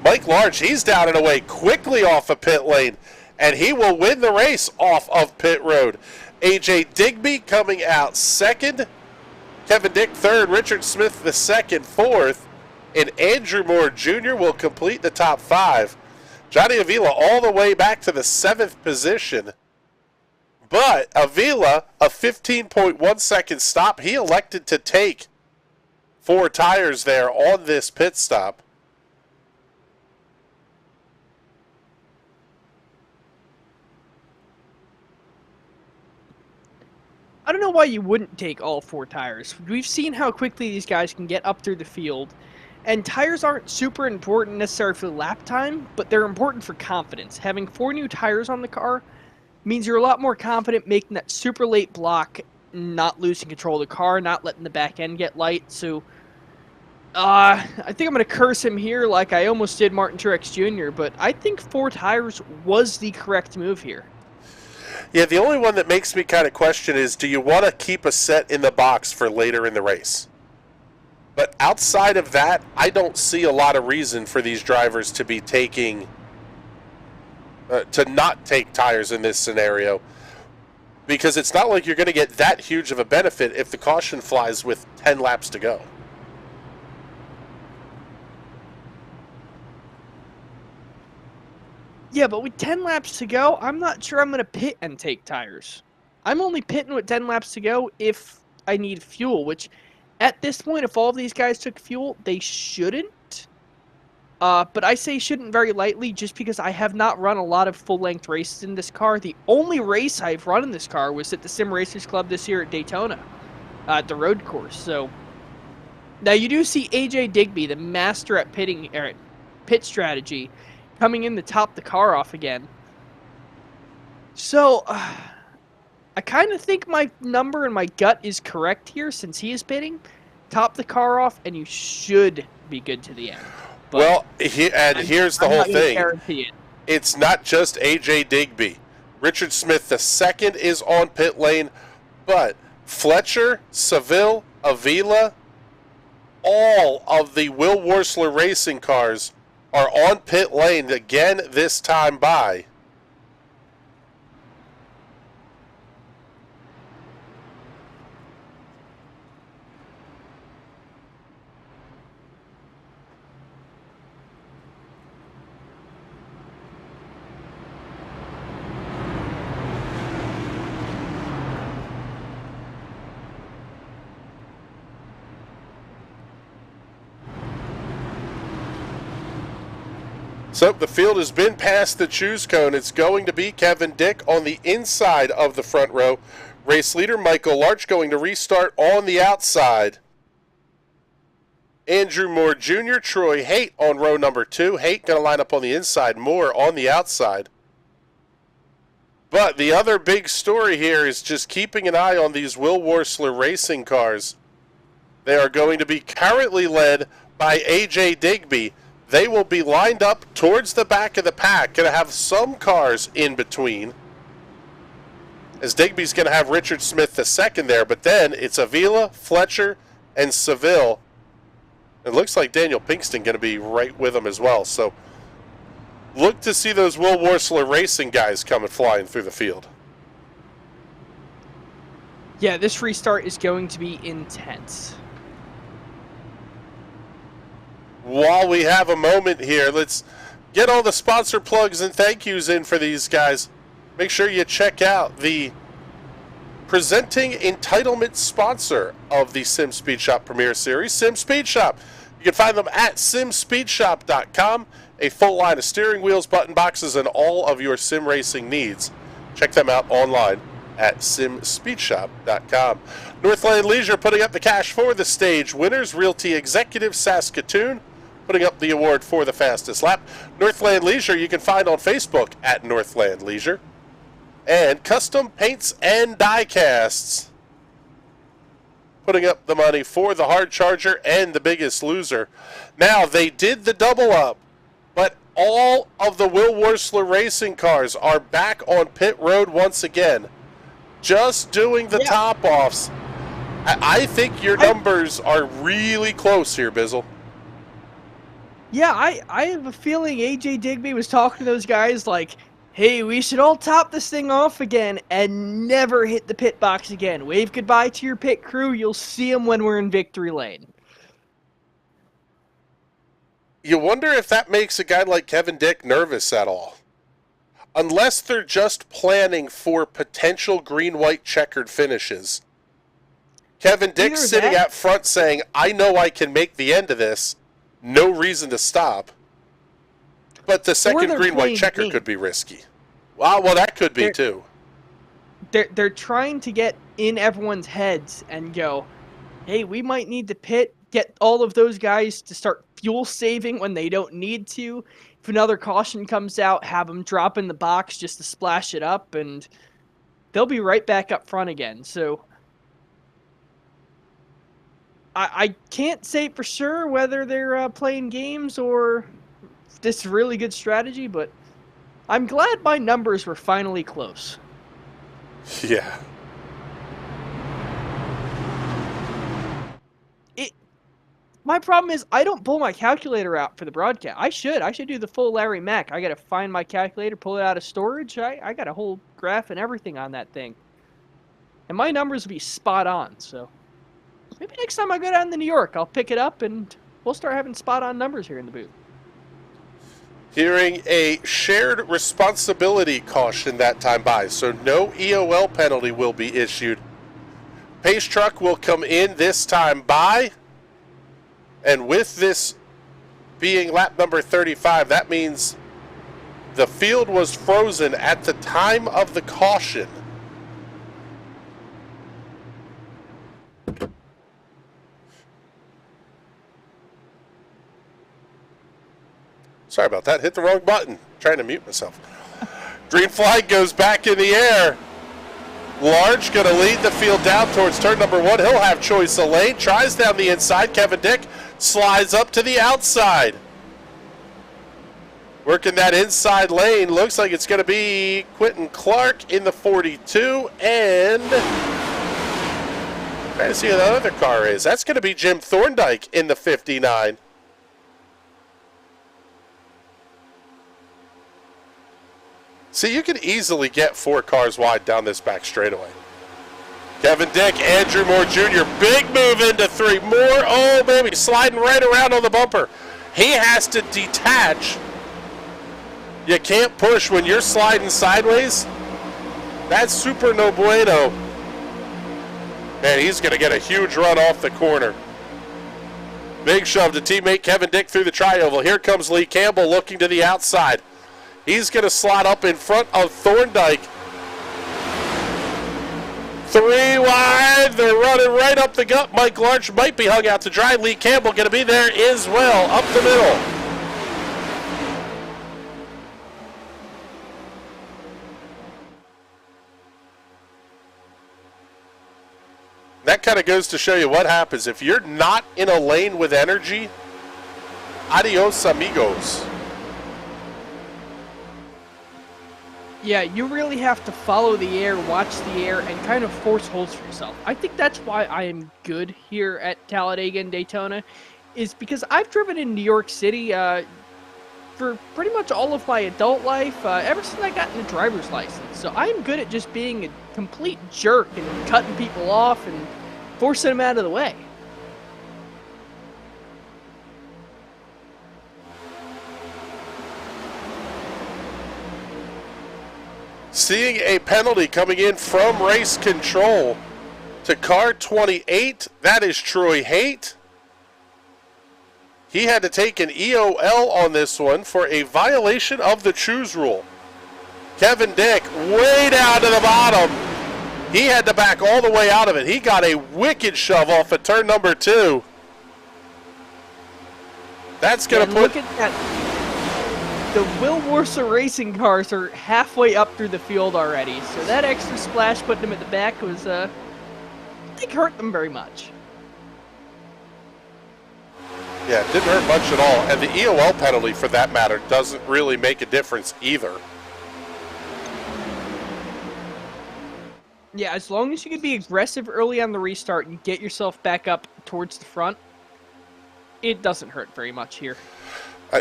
Mike Large, he's down and away quickly off of pit lane, and he will win the race off of pit road. A.J. Digby coming out second, Kevin Dick third, Richard Smith the second, fourth, and Andrew Moore Jr. will complete the top 5. Johnny Avila all the way back to the 7th position. But Avila, a 15.1 second stop, he elected to take 4 tires there on this pit stop. I don't know why you wouldn't take all 4 tires. We've seen how quickly these guys can get up through the field. And tires aren't super important necessarily for lap time, but they're important for confidence. Having 4 new tires on the car means you're a lot more confident making that super late block, not losing control of the car, not letting the back end get light. So, I think I'm going to curse him here like I almost did Martin Truex Jr., but I think 4 tires was the correct move here. Yeah, the only one that makes me kind of question is, do you want to keep a set in the box for later in the race? But outside of that, I don't see a lot of reason for these drivers to be taking, to not take tires in this scenario, because it's not like you're going to get that huge of a benefit if the caution flies with 10 laps to go. Yeah, but with 10 laps to go, I'm not sure I'm going to pit and take tires. I'm only pitting with 10 laps to go if I need fuel, which at this point, if all of these guys took fuel, they shouldn't. But I say shouldn't very lightly just because I have not run a lot of full-length races in this car. The only race I've run in this car was at the Sim Racers Club this year at Daytona, at the road course. So now you do see AJ Digby, the master at pit strategy, coming in to top the car off again. So I kind of think my number and my gut is correct here since he is pitting. Top the car off, and you should be good to the end. But well, here's the whole thing. Guarantee it. It's not just AJ Digby. Richard Smith II is on pit lane, but Fletcher, Seville, Avila, all of the Will Worsler racing cars are on pit lane again this time by. So the field has been past the choose cone. It's going to be Kevin Dick on the inside of the front row. Race leader Michael Larch going to restart on the outside. Andrew Moore Jr., Troy Haight on row number 2. Haight going to line up on the inside, Moore on the outside. But the other big story here is just keeping an eye on these Will Worsler racing cars. They are going to be currently led by AJ Digby. They will be lined up towards the back of the pack. Going to have some cars in between. As Digby's going to have Richard Smith II there. But then it's Avila, Fletcher, and Seville. It looks like Daniel Pinkston going to be right with them as well. So look to see those Will Worsler racing guys coming flying through the field. Yeah, this restart is going to be intense. While we have a moment here, let's get all the sponsor plugs and thank yous in for these guys. Make sure you check out the presenting entitlement sponsor of the Sim Speed Shop Premier Series, Sim Speed Shop. You can find them at simspeedshop.com, a full line of steering wheels, button boxes, and all of your sim racing needs. Check them out online at simspeedshop.com. Northland Leisure putting up the cash for the stage winners. Realty Executive Saskatoon putting up the award for the fastest lap. Northland Leisure you can find on Facebook at Northland Leisure. And Custom Paints and Die Casts putting up the money for the Hard Charger and the Biggest Loser. Now, they did the double up, but all of the Will Worsler racing cars are back on pit road once again. Just doing the top-offs. I think your numbers are really close here, Bizzle. Yeah, I have a feeling AJ Digby was talking to those guys like, hey, we should all top this thing off again and never hit the pit box again. Wave goodbye to your pit crew. You'll see them when we're in victory lane. You wonder if that makes a guy like Kevin Dick nervous at all. Unless they're just planning for potential green-white checkered finishes. Kevin Dick's sitting out front saying, I know I can make the end of this. No reason to stop. But the second green-white checker could be risky. Well, that could be too. They're trying to get in everyone's heads and go, hey, we might need to pit, get all of those guys to start fuel saving when they don't need to. If another caution comes out, have them drop in the box just to splash it up, and they'll be right back up front again. So I can't say for sure whether they're playing games or this really good strategy, but I'm glad my numbers were finally close. Yeah. My problem is I don't pull my calculator out for the broadcast. I should do the full Larry Mack. I got to find my calculator, pull it out of storage. I got a whole graph and everything on that thing. And my numbers will be spot on, so maybe next time I go down to New York, I'll pick it up and we'll start having spot on numbers here in the booth. Hearing a shared responsibility caution that time by, so no EOL penalty will be issued. Pace truck will come in this time by. And with this being lap number 35, that means the field was frozen at the time of the caution. Sorry about that. Hit the wrong button. Trying to mute myself. Green flag goes back in the air. Large going to lead the field down towards turn number 1. He'll have choice of lane. Tries down the inside. Kevin Dick slides up to the outside. Working that inside lane. Looks like it's going to be Quentin Clark in the 42. And trying to see who the other car is. That's going to be Jim Thorndike in the 59. See, you can easily get 4 cars wide down this back straightaway. Kevin Dick, Andrew Moore Jr., big move into 3. Moore, oh baby, sliding right around on the bumper. He has to detach. You can't push when you're sliding sideways. That's super no bueno. Man, he's going to get a huge run off the corner. Big shove to teammate Kevin Dick through the tri-oval. Here comes Lee Campbell looking to the outside. He's going to slot up in front of Thorndike. 3 wide. They're running right up the gut. Mike Larch might be hung out to dry. Lee Campbell going to be there as well, up the middle. That kind of goes to show you what happens. If you're not in a lane with energy, adios amigos. Yeah, you really have to follow the air, watch the air, and kind of force holes for yourself. I think that's why I am good here at Talladega and Daytona, is because I've driven in New York City for pretty much all of my adult life, ever since I got a driver's license. So I'm good at just being a complete jerk and cutting people off and forcing them out of the way. Seeing a penalty coming in from race control to car 28. That is Troy Haight. He had to take an EOL on this one for a violation of the choose rule. Kevin Dick way down to the bottom. He had to back all the way out of it. He got a wicked shove off at turn number 2. That's going to put... Look at that. The Will Warsaw racing cars are halfway up through the field already, so that extra splash putting them at the back was, I think, hurt them very much. Yeah, it didn't hurt much at all. And the EOL penalty, for that matter, doesn't really make a difference either. Yeah, as long as you can be aggressive early on the restart and get yourself back up towards the front, it doesn't hurt very much here.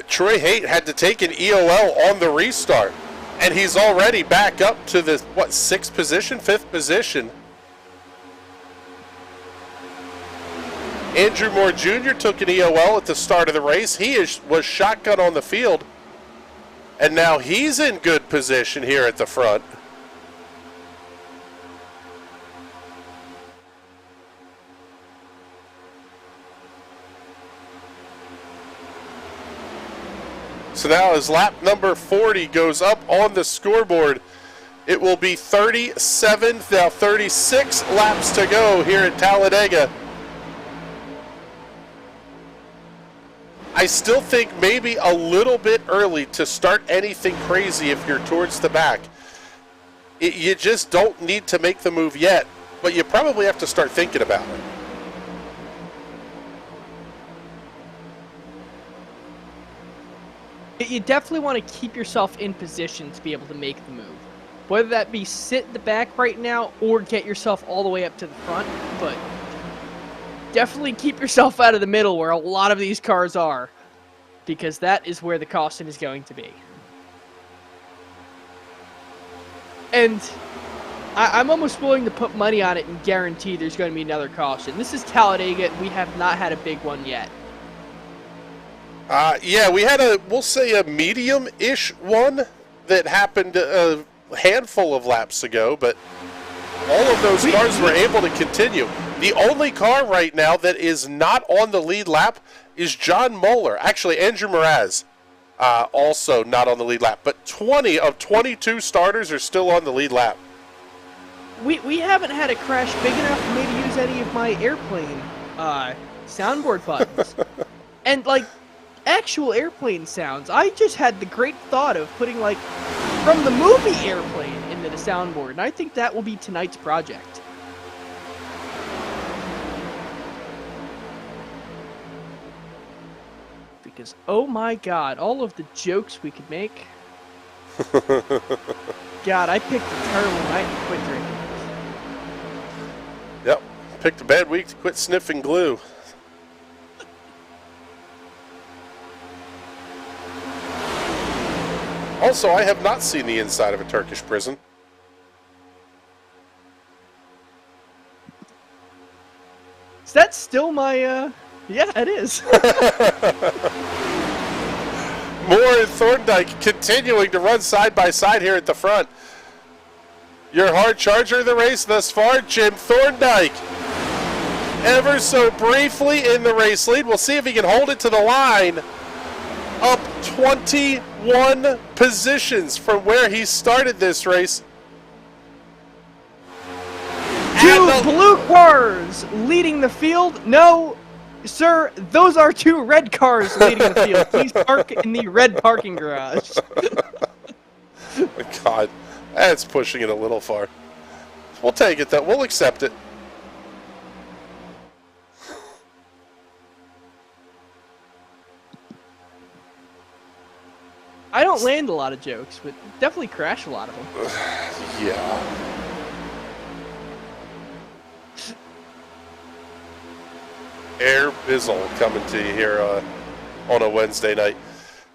Troy Haight had to take an EOL on the restart, and he's already back up to the, what, 6th position, 5th position. Andrew Moore Jr. took an EOL at the start of the race. He was shotgun on the field, and now he's in good position here at the front. So now as lap number 40 goes up on the scoreboard, it will be 37, now 36 laps to go here at Talladega. I still think maybe a little bit early to start anything crazy if you're towards the back. You just don't need to make the move yet, but you probably have to start thinking about it. You definitely want to keep yourself in position to be able to make the move. Whether that be sit in the back right now or get yourself all the way up to the front, but definitely keep yourself out of the middle where a lot of these cars are, because that is where the caution is going to be. And I'm almost willing to put money on it and guarantee there's going to be another caution. This is Talladega, and we have not had a big one yet. Yeah, we had we'll say a medium-ish one that happened a handful of laps ago, but all of those cars were able to continue. The only car right now that is not on the lead lap is John Moeller. Actually, Andrew Mraz, also not on the lead lap. But 20 of 22 starters are still on the lead lap. We haven't had a crash big enough for me to use any of my airplane soundboard buttons. And, like, actual airplane sounds. I just had the great thought of putting, like, from the movie Airplane into the soundboard, and I think that will be tonight's project. Because, oh my god, all of the jokes we could make. God, I picked a terrible night to quit drinking. Yep, picked a bad week to quit sniffing glue. Also, I have not seen the inside of a Turkish prison. Is that still my, yeah, it is. Moore and Thorndike continuing to run side by side here at the front. Your hard charger of the race thus far, Jim Thorndike. Ever so briefly in the race lead. We'll see if he can hold it to the line. Up 21 positions from where he started this race. Two blue cars leading the field. No, sir, those are two red cars leading the field. Please park in the red parking garage. God, that's pushing it a little far. We'll take it, though. We'll accept it. I don't land a lot of jokes, but definitely crash a lot of them. Yeah. Air Bizzle coming to you here on a Wednesday night.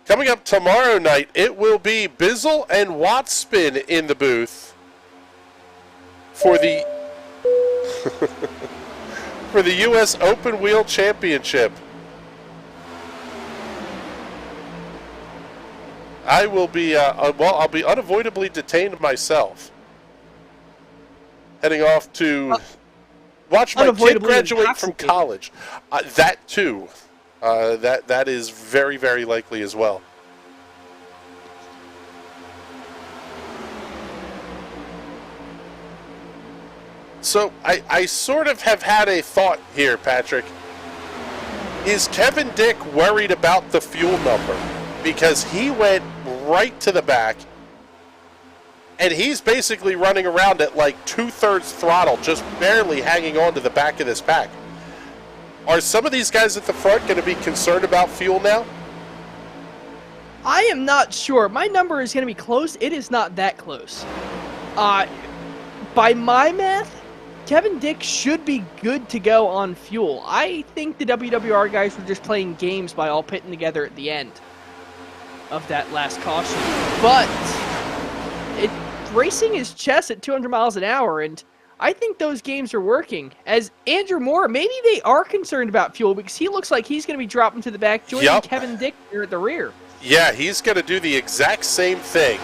Coming up tomorrow night, it will be Bizzle and Wattspin in the booth for the for the U.S. Open Wheel Championship. I will be, well, I'll be unavoidably detained myself. Heading off to watch my kid graduate from college. That too. That is very, very likely as well. So I sort of have had a thought here, Patrick. Is Kevin Dick worried about the fuel number? Because he went right to the back, and he's basically running around at like 2/3 throttle, just barely hanging on to the back of this pack. Are some of these guys at the front going to be concerned about fuel now? I am not sure. My number is going to be close. It is not that close. By my math, Kevin Dick should be good to go on fuel. I think the WWR guys were just playing games by all pitting together at the end of that last caution. But racing is chess at 200 miles an hour, and I think those games are working. As Andrew Moore, maybe they are concerned about fuel because he looks like he's going to be dropping to the back, joining Kevin Dick here at the rear. Yeah, he's going to do the exact same thing.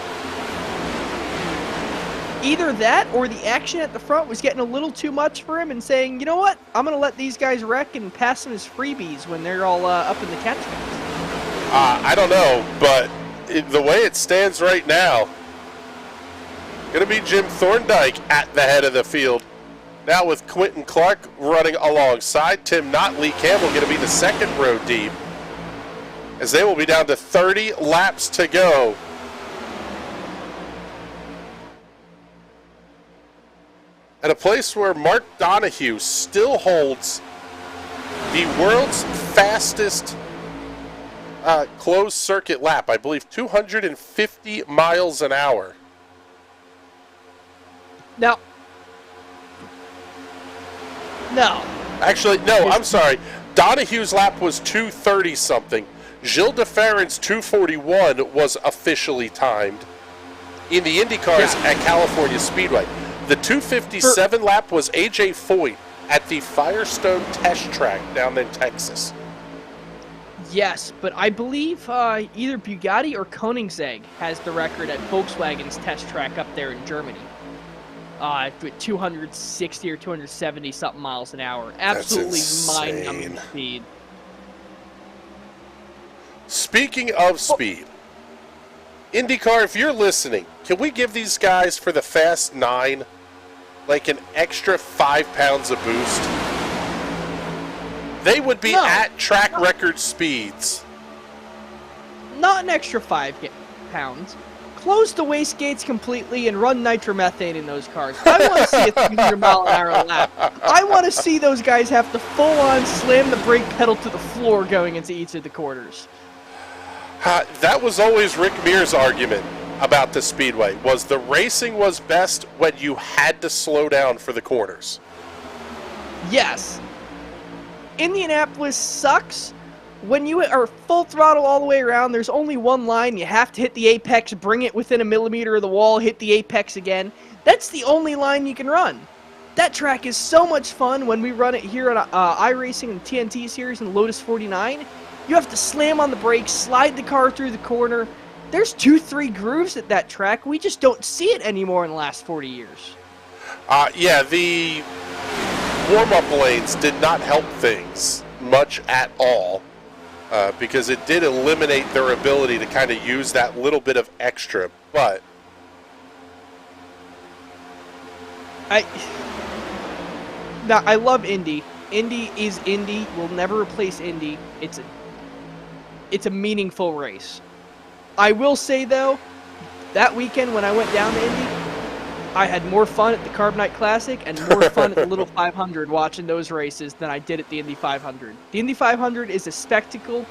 Either that or the action at the front was getting a little too much for him and saying, you know what, I'm going to let these guys wreck and pass them as freebies when they're all up in the catchment. I don't know, but the way it stands right now, going to be Jim Thorndike at the head of the field. Now with Quentin Clark running alongside. Tim Knott, Lee Campbell going to be the second row deep. as they will be down to 30 laps to go. At a place where Mark Donohue still holds the world's fastest closed circuit lap, I believe 250 miles an hour. No. Actually, no, I'm sorry. Donohue's lap was 230 something. Gilles de Ferran's 241 was officially timed in the IndyCars at California Speedway. The 257 lap was AJ Foyt at the Firestone test track down in Texas. Yes, but I believe either Bugatti or Koenigsegg has the record at Volkswagen's test track up there in Germany. With 260 or 270 something miles an hour. Absolutely mind-numbing speed. Speaking of speed, IndyCar, if you're listening, can we give these guys for the Fast 9 like an extra 5 pounds of boost? They would be at track record speeds. Not an extra 5 pounds. Close the wastegates completely and run nitromethane in those cars. I want to see a 300 mile an hour lap. I want to see those guys have to full-on slam the brake pedal to the floor going into each of the quarters. That was always Rick Mears' argument about the Speedway, was the racing was best when you had to slow down for the corners. Yes. Indianapolis sucks. When you are full throttle all the way around, there's only one line. You have to hit the apex, bring it within a millimeter of the wall, hit the apex again. That's the only line you can run. That track is so much fun when we run it here on iRacing and TNT series in Lotus 49. You have to slam on the brakes, slide the car through the corner. There's 2-3 grooves at that track. We just don't see it anymore in the last 40 years. Yeah, the warm-up lanes did not help things much at all. Because it did eliminate their ability to kind of use that little bit of extra, but I love Indy. Indy is Indy. We'll never replace Indy. It's a meaningful race. I will say though, that weekend when I went down to Indy, I had more fun at the Carbonite Classic and more fun at the Little 500 watching those races than I did at the Indy 500. The Indy 500 is a spectacle,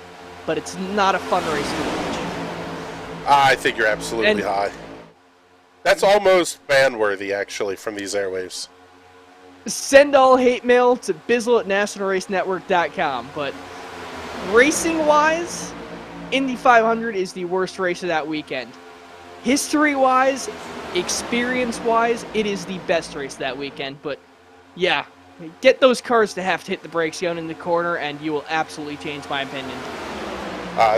but it's not a fun race to watch. I think you're absolutely high. That's almost ban-worthy, actually, from these airwaves. Send all hate mail to Bizzle at NationalRaceNetwork.com, but racing-wise, Indy 500 is the worst race of that weekend. History-wise, experience-wise, it is the best race that weekend, but yeah, get those cars to have to hit the brakes going in the corner and you will absolutely change my opinion.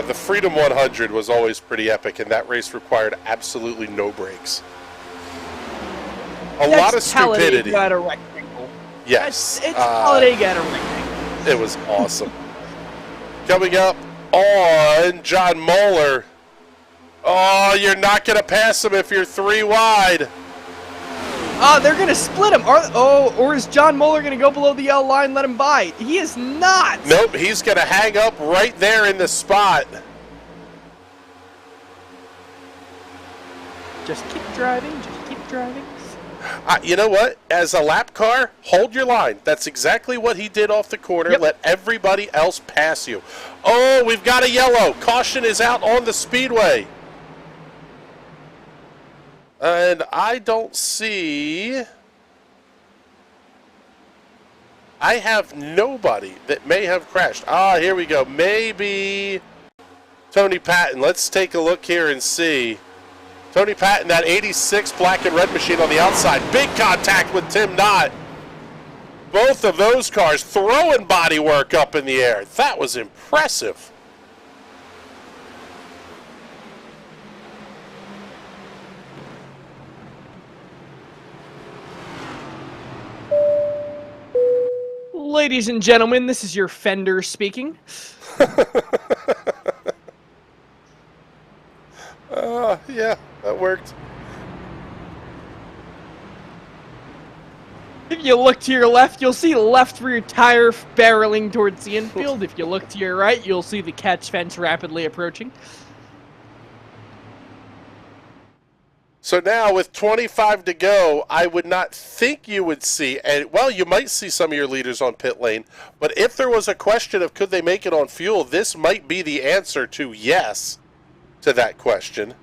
The Freedom 100 was always pretty epic, and that race required absolutely no brakes. A lot of stupidity. Talladega at a rectangle. Yes. It's Talladega at a rectangle. It was awesome. Coming up on John Moeller. Oh, you're not going to pass him if you're 3 wide. Oh, they're going to split him. Or is John Moeller going to go below the yellow line and let him by? He is not. Nope, he's going to hang up right there in the spot. Just keep driving. Just keep driving. You know what? As a lap car, hold your line. That's exactly what he did off the corner. Yep. Let everybody else pass you. Oh, we've got a yellow. Caution is out on the speedway. And I don't see... I have nobody that may have crashed. Ah, here we go. Maybe Tony Patton. Let's take a look here and see. Tony Patton, that 86 black and red machine on the outside. Big contact with Tim Knott. Both of those cars throwing bodywork up in the air. That was impressive. Ladies and gentlemen, this is your Fender speaking. Yeah, that worked. If you look to your left, you'll see the left rear tire barreling towards the infield. If you look to your right, you'll see the catch fence rapidly approaching. So now with 25 to go, I would not think you would see, and well, you might see some of your leaders on pit lane, but if there was a question of could they make it on fuel, this might be the answer to yes to that question.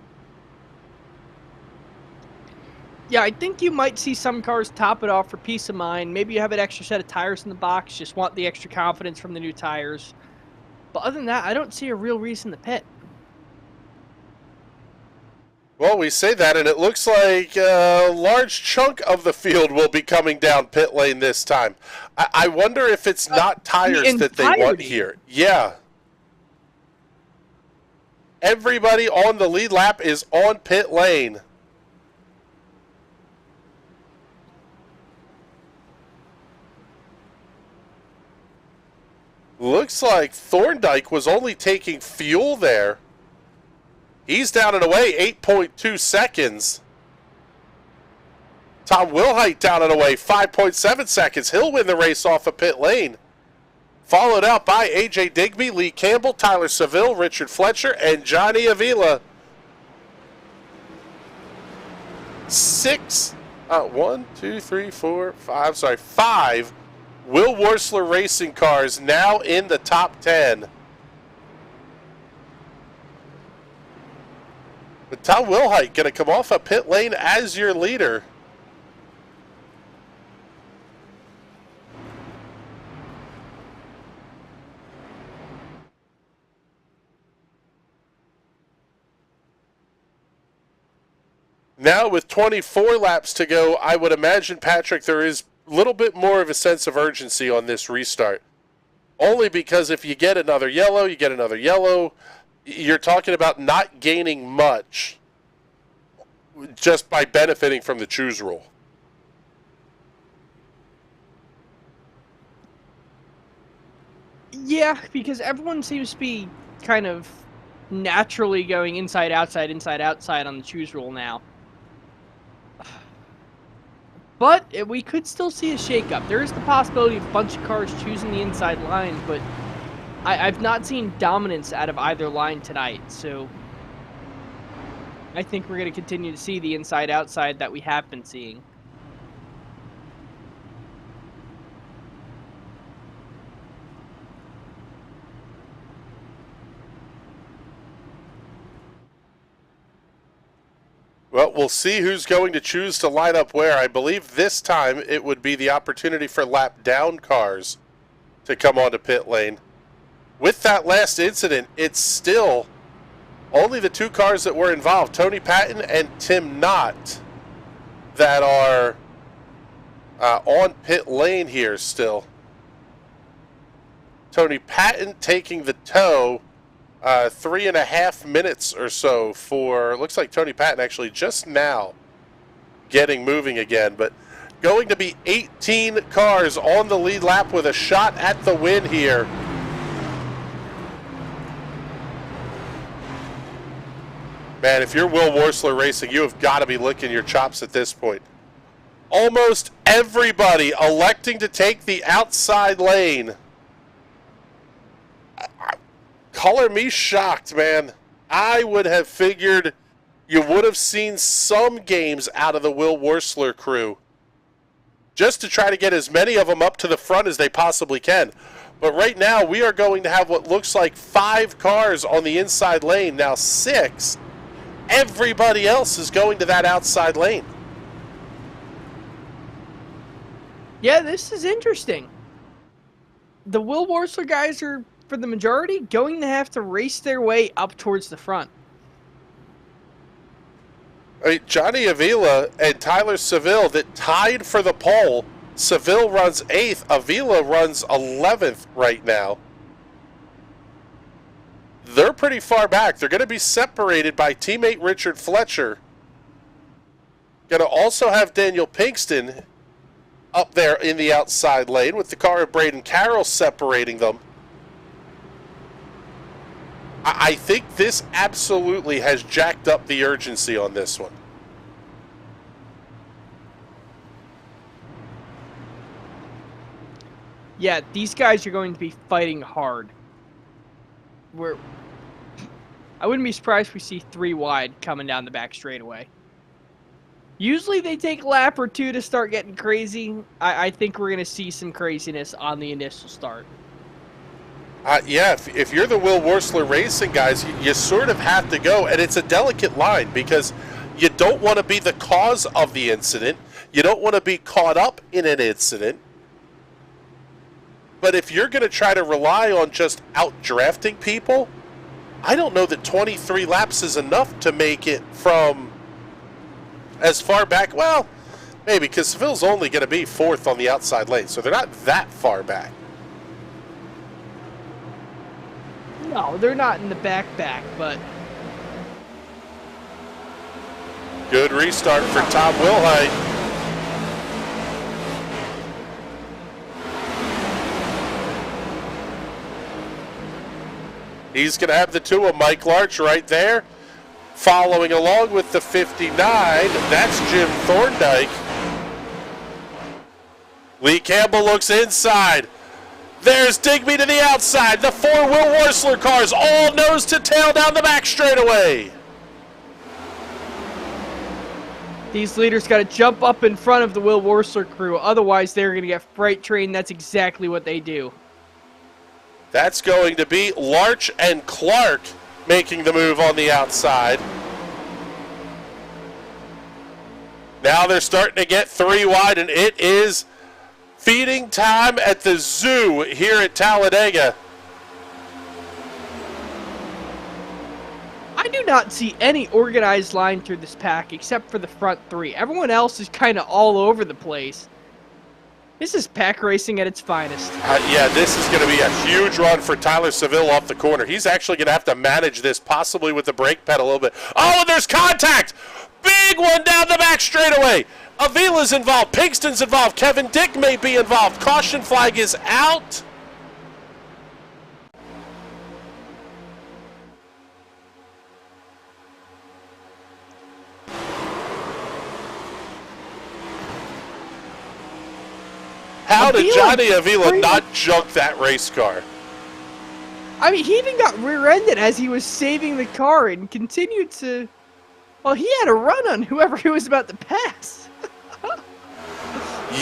Yeah, I think you might see some cars top it off for peace of mind. Maybe you have an extra set of tires in the box, just want the extra confidence from the new tires. But other than that, I don't see a real reason to pit. Well, we say that, and it looks like a large chunk of the field will be coming down pit lane this time. I wonder if it's not tires that they want here. Yeah. Everybody on the lead lap is on pit lane. Looks like Thorndike was only taking fuel there. He's down and away, 8.2 seconds. Tom Wilhite down and away, 5.7 seconds. He'll win the race off of pit lane. Followed out by A.J. Digby, Lee Campbell, Tyler Seville, Richard Fletcher, and Johnny Avila. 5 Will Worsler racing cars now in the top 10. But Tom Wilhite going to come off a pit lane as your leader. Now with 24 laps to go, I would imagine, Patrick, there is a little bit more of a sense of urgency on this restart. Only because if you get another yellow, you're talking about not gaining much just by benefiting from the choose rule. Yeah, because everyone seems to be kind of naturally going inside, outside on the choose rule now. But we could still see a shakeup. There is the possibility of a bunch of cars choosing the inside line, but I've not seen dominance out of either line tonight, so I think we're going to continue to see the inside-outside that we have been seeing. Well, we'll see who's going to choose to line up where. I believe this time it would be the opportunity for lap down cars to come onto pit lane. With that last incident, it's still only the two cars that were involved, Tony Patton and Tim Knott, that are on pit lane here still. Tony Patton taking the tow, 3.5 minutes or so for, looks like Tony Patton actually just now getting moving again, but going to be 18 cars on the lead lap with a shot at the win here. Man, if you're Will Worsler Racing, you have got to be licking your chops at this point. Almost everybody electing to take the outside lane. Color me shocked, man. I would have figured you would have seen some games out of the Will Worsler crew just to try to get as many of them up to the front as they possibly can. But right now, we are going to have what looks like 5 cars on the inside lane. Now 6. Everybody else is going to that outside lane. Yeah, this is interesting. The Will Worsler guys are, for the majority, going to have to race their way up towards the front. I mean, Johnny Avila and Tyler Seville that tied for the pole. Seville runs 8th. Avila runs 11th right now. They're pretty far back. They're going to be separated by teammate Richard Fletcher. Going to also have Daniel Pinkston up there in the outside lane with the car of Braden Carroll separating them. I think this absolutely has jacked up the urgency on this one. Yeah, these guys are going to be fighting hard. I wouldn't be surprised if we see 3 wide coming down the back straightaway. Usually they take a lap or 2 to start getting crazy. I think we're going to see some craziness on the initial start. Yeah, if you're the Will Worsler Racing guys, you sort of have to go, and it's a delicate line because you don't want to be the cause of the incident. You don't want to be caught up in an incident. But if you're going to try to rely on just out-drafting people, I don't know that 23 laps is enough to make it from as far back. Well, maybe, because Seville's only going to be 4th on the outside lane, so they're not that far back. No, they're not in the back, but... Good restart for Tom Wilhite. He's going to have the 2 of Mike Larch right there. Following along with the 59, that's Jim Thorndike. Lee Campbell looks inside. There's Digby to the outside. The 4 Will Worsler cars all nose to tail down the back straightaway. These leaders got to jump up in front of the Will Worsler crew. Otherwise, they're going to get freight trained. That's exactly what they do. That's going to be Larch and Clark making the move on the outside. Now they're starting to get 3 wide, and it is feeding time at the zoo here at Talladega. I do not see any organized line through this pack except for the front 3. Everyone else is kind of all over the place. This is pack racing at its finest. Yeah, this is going to be a huge run for Tyler Seville off the corner. He's actually going to have to manage this, possibly with the brake pedal a little bit. Oh, and there's contact! Big one down the back straightaway. Avila's involved. Pigston's involved. Kevin Dick may be involved. Caution flag is out. How did Johnny Avila not junk that race car? I mean, he even got rear-ended as he was saving the car and continued to... Well, he had a run on whoever he was about to pass.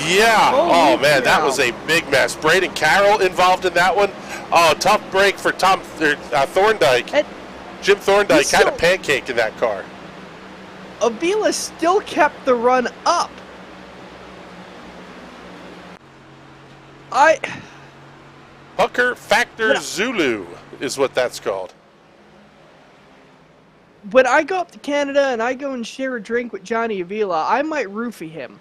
Yeah. Oh, man, that was a big mess. Braden Carroll involved in that one. Oh, tough break for Thorndike. Jim Thorndike kind of pancaked in that car. Avila still kept the run up. Pucker Factor Zulu is what that's called. When I go up to Canada and I go and share a drink with Johnny Avila, I might roofie him.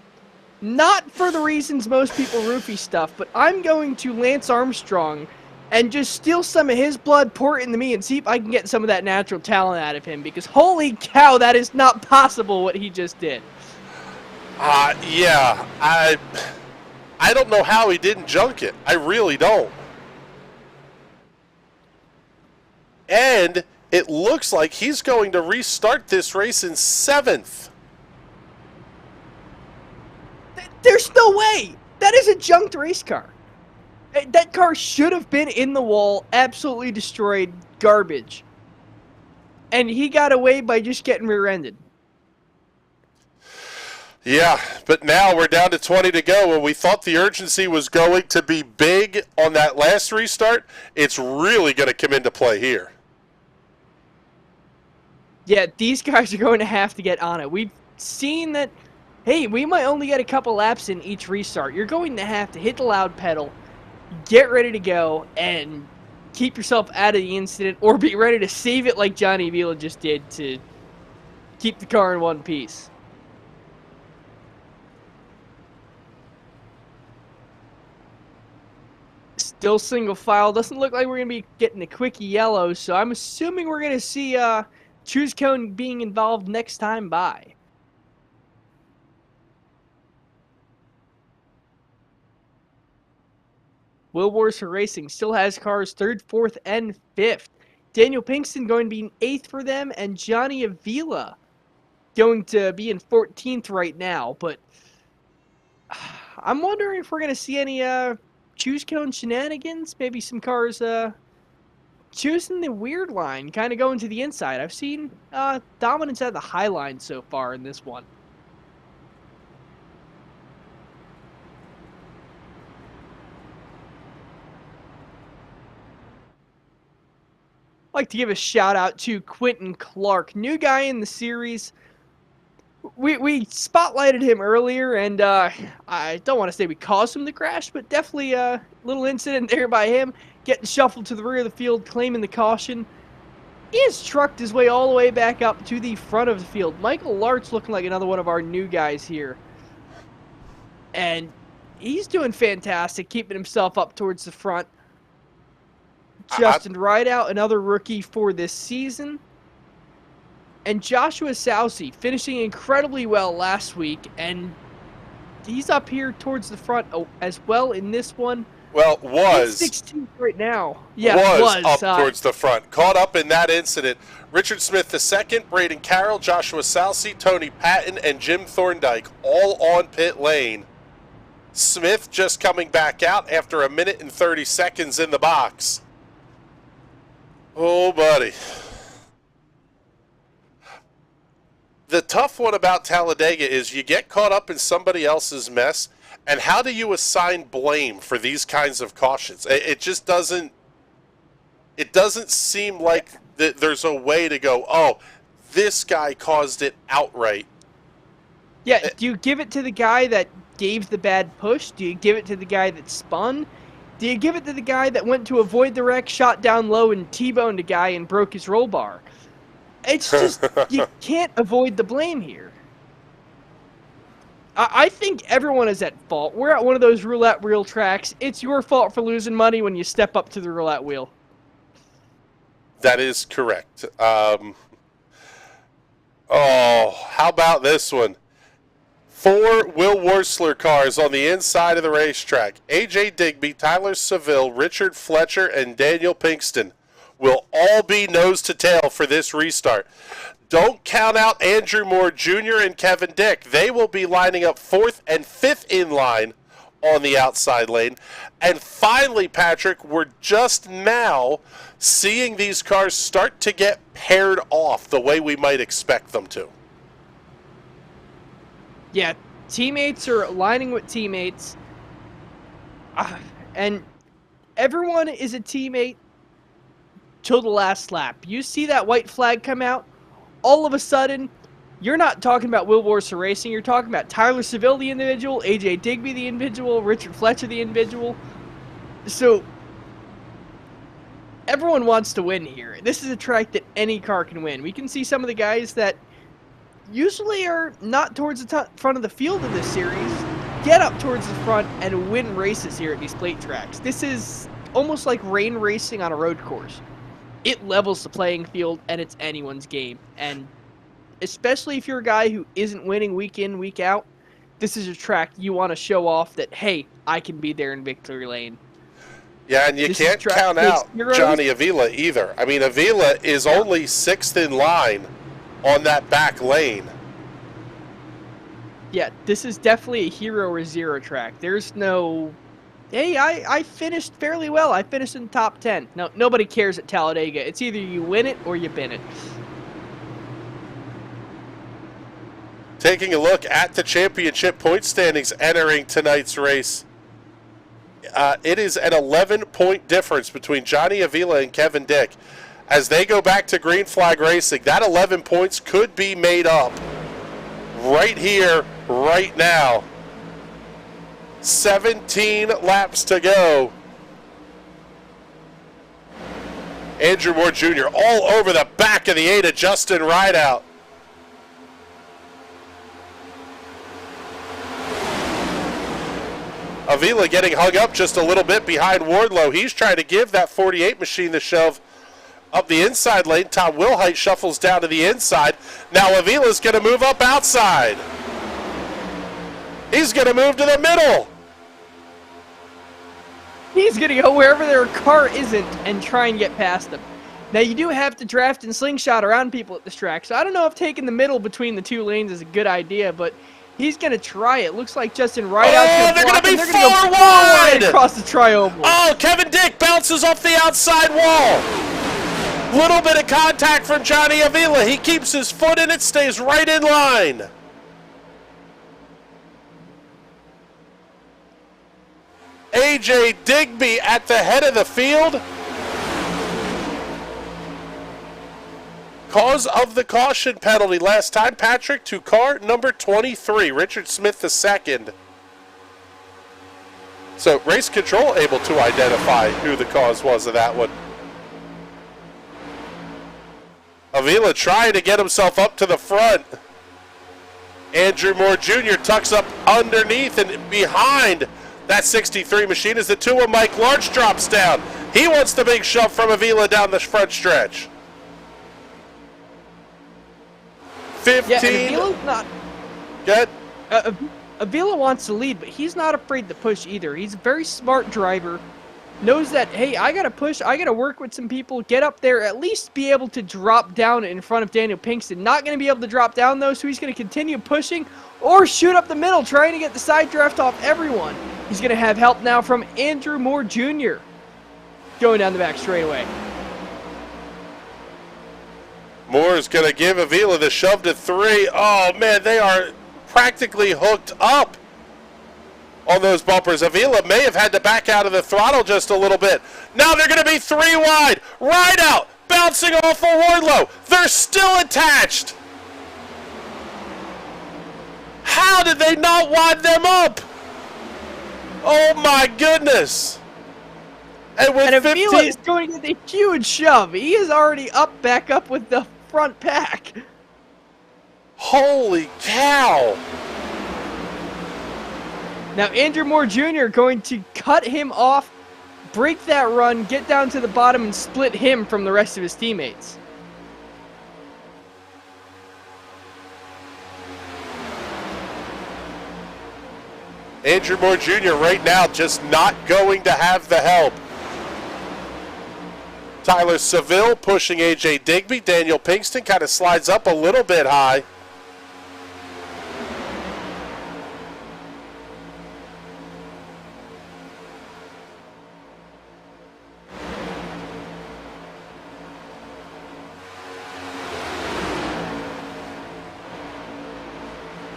Not for the reasons most people roofie stuff, but I'm going to Lance Armstrong and just steal some of his blood, pour it into me, and see if I can get some of that natural talent out of him, because holy cow, that is not possible what he just did. Yeah, I don't know how he didn't junk it. I really don't. And it looks like he's going to restart this race in 7th. There's no way! That is a junked race car. That car should have been in the wall, absolutely destroyed, garbage. And he got away by just getting rear-ended. Yeah, but now we're down to 20 to go, and we thought the urgency was going to be big on that last restart. It's really going to come into play here. Yeah, these guys are going to have to get on it. We've seen that, hey, we might only get a couple laps in each restart. You're going to have to hit the loud pedal, get ready to go, and keep yourself out of the incident, or be ready to save it like Johnny Avila just did to keep the car in one piece. Still single file. Doesn't look like we're going to be getting a quickie yellow, so I'm assuming we're going to see Choose Cone being involved next time by. Will Worsler Racing still has cars 3rd, 4th, and 5th. Daniel Pinkston going to be in 8th for them, and Johnny Avila going to be in 14th right now. But I'm wondering if we're going to see any choose cone shenanigans. Maybe some cars choosing the weird line, kind of going to the inside. I've seen dominance at the high line so far in this one. I'd like to give a shout out to Quentin Clark, new guy in the series. We spotlighted him earlier, and I don't want to say we caused him to crash, but definitely a little incident there by him, getting shuffled to the rear of the field, claiming the caution. He has trucked his way all the way back up to the front of the field. Michael Lart's looking like another one of our new guys here. And he's doing fantastic, keeping himself up towards the front. Justin Rideout, another rookie for this season. And Joshua Sousey finishing incredibly well last week, and he's up here towards the front as well in this one. Well, was. He's 16th right now. Yeah, was up towards the front. Caught up in that incident. Richard Smith II, Braden Carroll, Joshua Sousey, Tony Patton, and Jim Thorndike all on pit lane. Smith just coming back out after 1 minute and 30 seconds in the box. Oh, buddy. The tough one about Talladega is you get caught up in somebody else's mess, and how do you assign blame for these kinds of cautions? It just doesn't. It doesn't seem like there's a way to go, oh, this guy caused it outright. Yeah, do you give it to the guy that gave the bad push? Do you give it to the guy that spun? Do you give it to the guy that went to avoid the wreck, shot down low, and T-boned a guy and broke his roll bar? It's just, you can't avoid the blame here. I think everyone is at fault. We're at one of those roulette wheel tracks. It's your fault for losing money when you step up to the roulette wheel. That is correct. Oh, how about this one? 4 Will Wursler cars on the inside of the racetrack. A.J. Digby, Tyler Seville, Richard Fletcher, and Daniel Pinkston will all be nose to tail for this restart. Don't count out Andrew Moore Jr. and Kevin Dick. They will be lining up 4th and 5th in line on the outside lane. And finally, Patrick, we're just now seeing these cars start to get paired off the way we might expect them to. Yeah, teammates are aligning with teammates. And everyone is a teammate till the last lap. You see that white flag come out, all of a sudden, you're not talking about Will Wursler Racing, you're talking about Tyler Seville, the individual, AJ Digby, the individual, Richard Fletcher, the individual. So, everyone wants to win here. This is a track that any car can win. We can see some of the guys that usually are not towards the front of the field in this series get up towards the front and win races here at these plate tracks. This is almost like rain racing on a road course. It levels the playing field, and it's anyone's game. And especially if you're a guy who isn't winning week in, week out, this is a track you want to show off that, hey, I can be there in victory lane. Yeah, and you can't count out Johnny Avila either. I mean, Avila is only 6th in line on that back lane. Yeah, this is definitely a hero or zero track. There's no, hey, I finished fairly well. I finished in the top 10. No, nobody cares at Talladega. It's either you win it or you bin it. Taking a look at the championship point standings entering tonight's race. It is an 11-point difference between Johnny Avila and Kevin Dick. As they go back to green flag racing, that 11 points could be made up right here, right now. 17 laps to go. Andrew Moore Jr. all over the back of the 8 of Justin Rideout. Avila getting hung up just a little bit behind Wardlow. He's trying to give that 48 machine the shove up the inside lane. Tom Wilhite shuffles down to the inside. Now Avila's going to move up outside. He's going to move to the middle. He's going to go wherever their car isn't and try and get past them. Now, you do have to draft and slingshot around people at this track, so I don't know if taking the middle between the two lanes is a good idea, but He's going to try it. Looks like Justin Rideout's they're going to be block him. far They're gonna go wide across the tri-oval. Oh, Kevin Dick bounces off the outside wall. Little bit of contact from Johnny Avila. He keeps his foot in it, stays right in line. AJ Digby at the head of the field. Cause of the caution penalty last time, Patrick, to car number 23, Richard Smith II. So race control able to identify who the cause was of that one. Avila trying to get himself up to the front. Andrew Moore Jr. tucks up underneath and behind that 63 machine as the 2 of Mike Larch drops down. He wants the big shove from Avila down the front stretch. 15. Yeah, and Avila's not... Good. Avila wants to lead, but he's not afraid to push either. He's a very smart driver. Knows that, hey, I got to push, I got to work with some people, get up there, at least be able to drop down in front of Daniel Pinkston. Not going to be able to drop down, though, so he's going to continue pushing or shoot up the middle, trying to get the side draft off everyone. He's going to have help now from Andrew Moore Jr. going down the back straightaway. Moore is going to give Avila the shove to 3. Oh, man, they are practically hooked up on those bumpers. Avila may have had to back out of the throttle just a little bit. Now they're going to be 3 wide. Rideout bouncing off of Wardlow. They're still attached. How did they not wad them up? Oh, my goodness. And with And 15... Avila is going to get a huge shove. He is already back up with the front pack. Holy cow. Now Andrew Moore Jr. going to cut him off, break that run, get down to the bottom, and split him from the rest of his teammates. Andrew Moore Jr. right now just not going to have the help. Tyler Seville pushing AJ Digby. Daniel Pinkston kind of slides up a little bit high.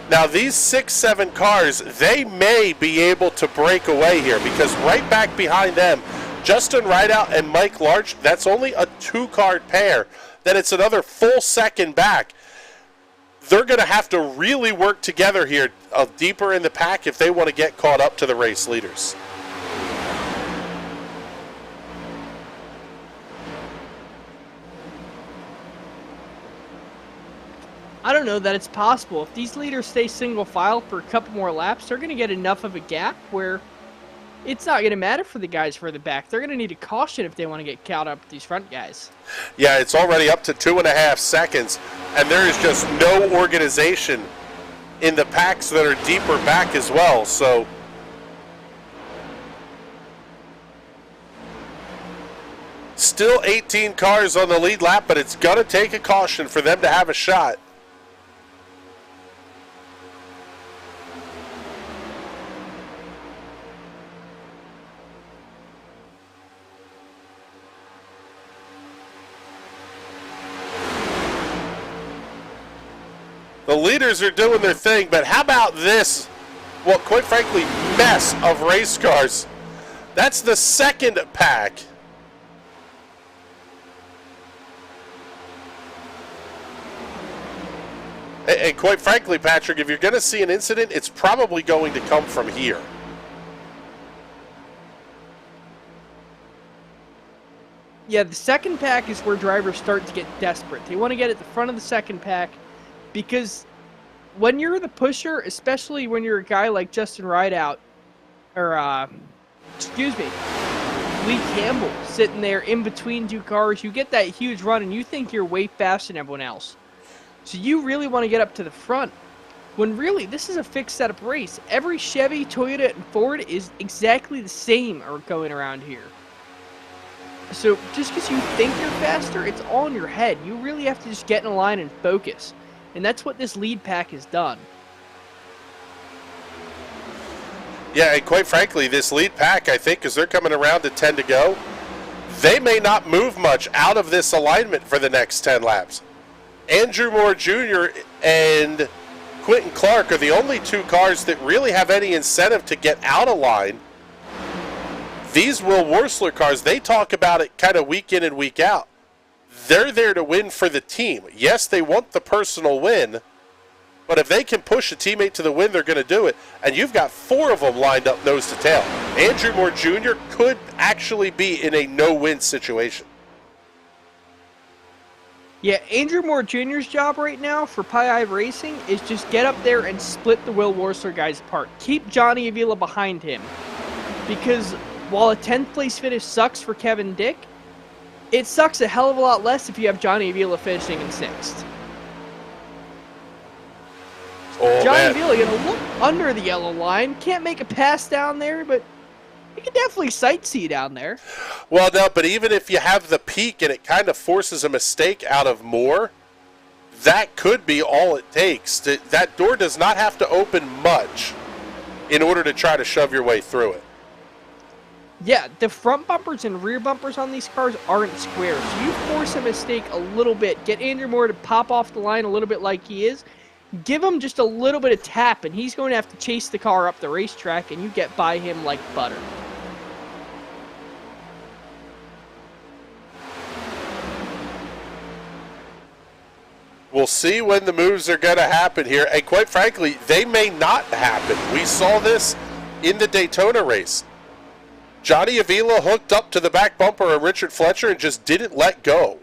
Now these 6-7 cars, they may be able to break away here because right back behind them, Justin Rideout and Mike Larch, that's only a 2-card pair. Then it's another full second back. They're going to have to really work together here deeper in the pack if they want to get caught up to the race leaders. I don't know that it's possible. If these leaders stay single file for a couple more laps, they're going to get enough of a gap where it's not going to matter for the guys further back. They're going to need a caution if they want to get caught up with these front guys. Yeah, it's already up to 2.5 seconds, and there is just no organization in the packs that are deeper back as well. So still 18 cars on the lead lap, but it's going to take a caution for them to have a shot. The leaders are doing their thing, but how about this, well, quite frankly, mess of race cars? That's the second pack. And quite frankly, Patrick, if you're going to see an incident, it's probably going to come from here. Yeah, the second pack is where drivers start to get desperate. They want to get at the front of the second pack because when you're the pusher, especially when you're a guy like Justin Rideout, or, Lee Campbell sitting there in between 2 cars, you get that huge run and you think you're way faster than everyone else. So you really want to get up to the front. When really, this is a fixed setup race. Every Chevy, Toyota, and Ford is exactly the same going around here. So just because you think you're faster, it's all in your head. You really have to just get in a line and focus. And that's what this lead pack has done. Yeah, and quite frankly, this lead pack, I think, as they're coming around to 10 to go, they may not move much out of this alignment for the next 10 laps. Andrew Moore Jr. and Quentin Clark are the only two cars that really have any incentive to get out of line. These Will Worsler cars, they talk about it kind of week in and week out. They're there to win for the team. Yes, they want the personal win, but if they can push a teammate to the win, they're going to do it. And you've got 4 of them lined up nose to tail. Andrew Moore Jr. could actually be in a no-win situation. Yeah, Andrew Moore Jr.'s job right now for iRacing is just get up there and split the Will Worsler guys apart. Keep Johnny Avila behind him. Because while a 10th place finish sucks for Kevin Dick, it sucks a hell of a lot less if you have Johnny Avila finishing in 6th. Oh, Johnny man. Avila gonna look under the yellow line. Can't make a pass down there, but you can definitely sightsee down there. Well, no, but even if you have the peak and it kind of forces a mistake out of Moore, that could be all it takes. That door does not have to open much in order to try to shove your way through it. Yeah, the front bumpers and rear bumpers on these cars aren't square, so you force a mistake a little bit. Get Andrew Moore to pop off the line a little bit like he is. Give him just a little bit of tap, and he's going to have to chase the car up the racetrack, and you get by him like butter. We'll see when the moves are going to happen here, and quite frankly, they may not happen. We saw this in the Daytona race. Johnny Avila hooked up to the back bumper of Richard Fletcher and just didn't let go.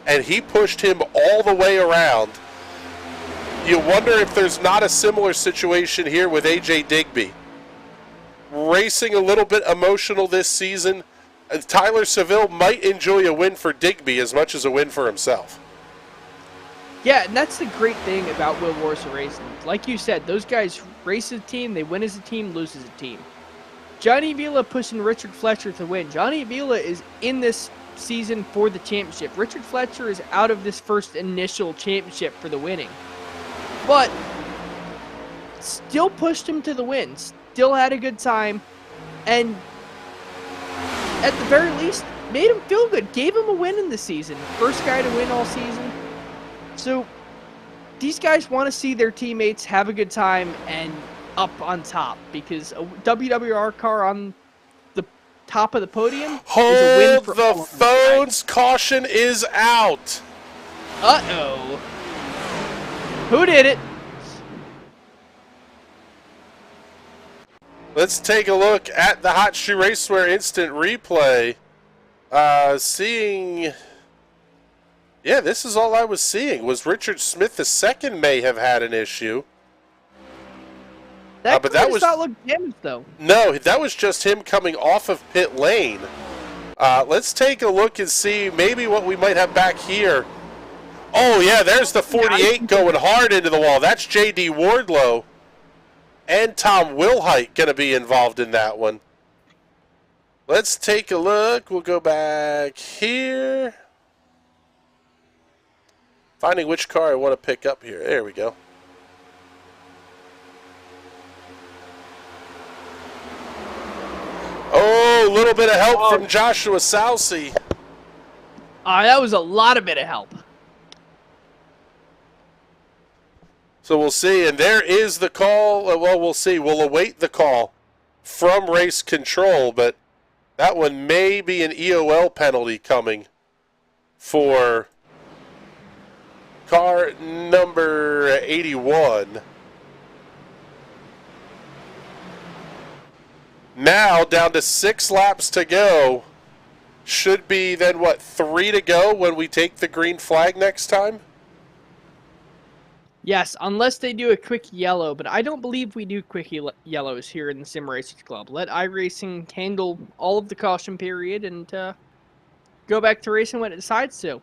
And he pushed him all the way around. You wonder if there's not a similar situation here with A.J. Digby. Racing a little bit emotional this season. Tyler Seville might enjoy a win for Digby as much as a win for himself. Yeah, and that's the great thing about Will Worsler Racing. Like you said, those guys race as a team, they win as a team, lose as a team. Johnny Avila pushing Richard Fletcher to win. Johnny Avila is in this season for the championship. Richard Fletcher is out of this first initial championship for the winning. But still pushed him to the win. Still had a good time. And at the very least, made him feel good. Gave him a win in the season. First guy to win all season. So these guys want to see their teammates have a good time and up on top, because a WWR car on the top of the podium is a win for all the of them. phones. Caution is out. Uh-oh. Who did it? Let's take a look at the Hot Shoe Racewear instant replay. Yeah, this is all I was seeing. Was Richard Smith II may have had an issue. That but car that does was not look damaged, though. No, that was just him coming off of pit lane. Let's take a look and see maybe what we might have back here. Oh, yeah, there's the 48 going hard into the wall. That's J.D. Wardlow and Tom Wilhite going to be involved in that one. Let's take a look. We'll go back here. Finding which car I want to pick up here. There we go. Oh, a little bit of help from Joshua Salsi. That was a lot of bit of help. So we'll see, and there is the call. Well, we'll see. We'll await the call from race control, but that one may be an EOL penalty coming for car number 81. Now down to 6 laps to go. Should be then, what, 3 to go when we take the green flag next time? Yes, unless they do a quick yellow, but I don't believe we do quick yellows here in the Sim Racers Club. Let iRacing handle all of the caution period and go back to racing when it decides to.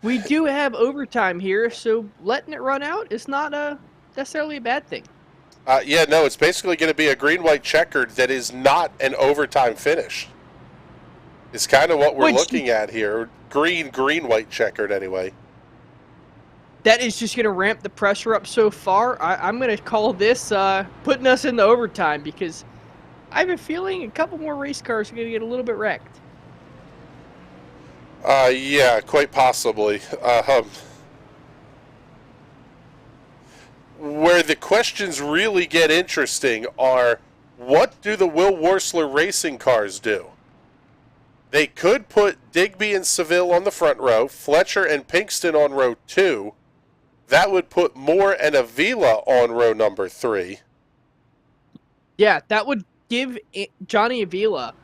We do have overtime here, so letting it run out is not necessarily a bad thing. Yeah, no, it's basically going to be a green-white checkered that is not an overtime finish. It's kind of what we're looking at here. Green-white checkered, anyway. that is just going to ramp the pressure up so far. I'm going to call this putting us into overtime because I have a feeling a couple more race cars are going to get a little bit wrecked. Yeah, quite possibly. Where the questions really get interesting are, what do the Will Worsler racing cars do? They could put Digby and Seville on the front row, Fletcher and Pinkston on row 2. That would put Moore and Avila on row number 3. Yeah, that would give Johnny Avila,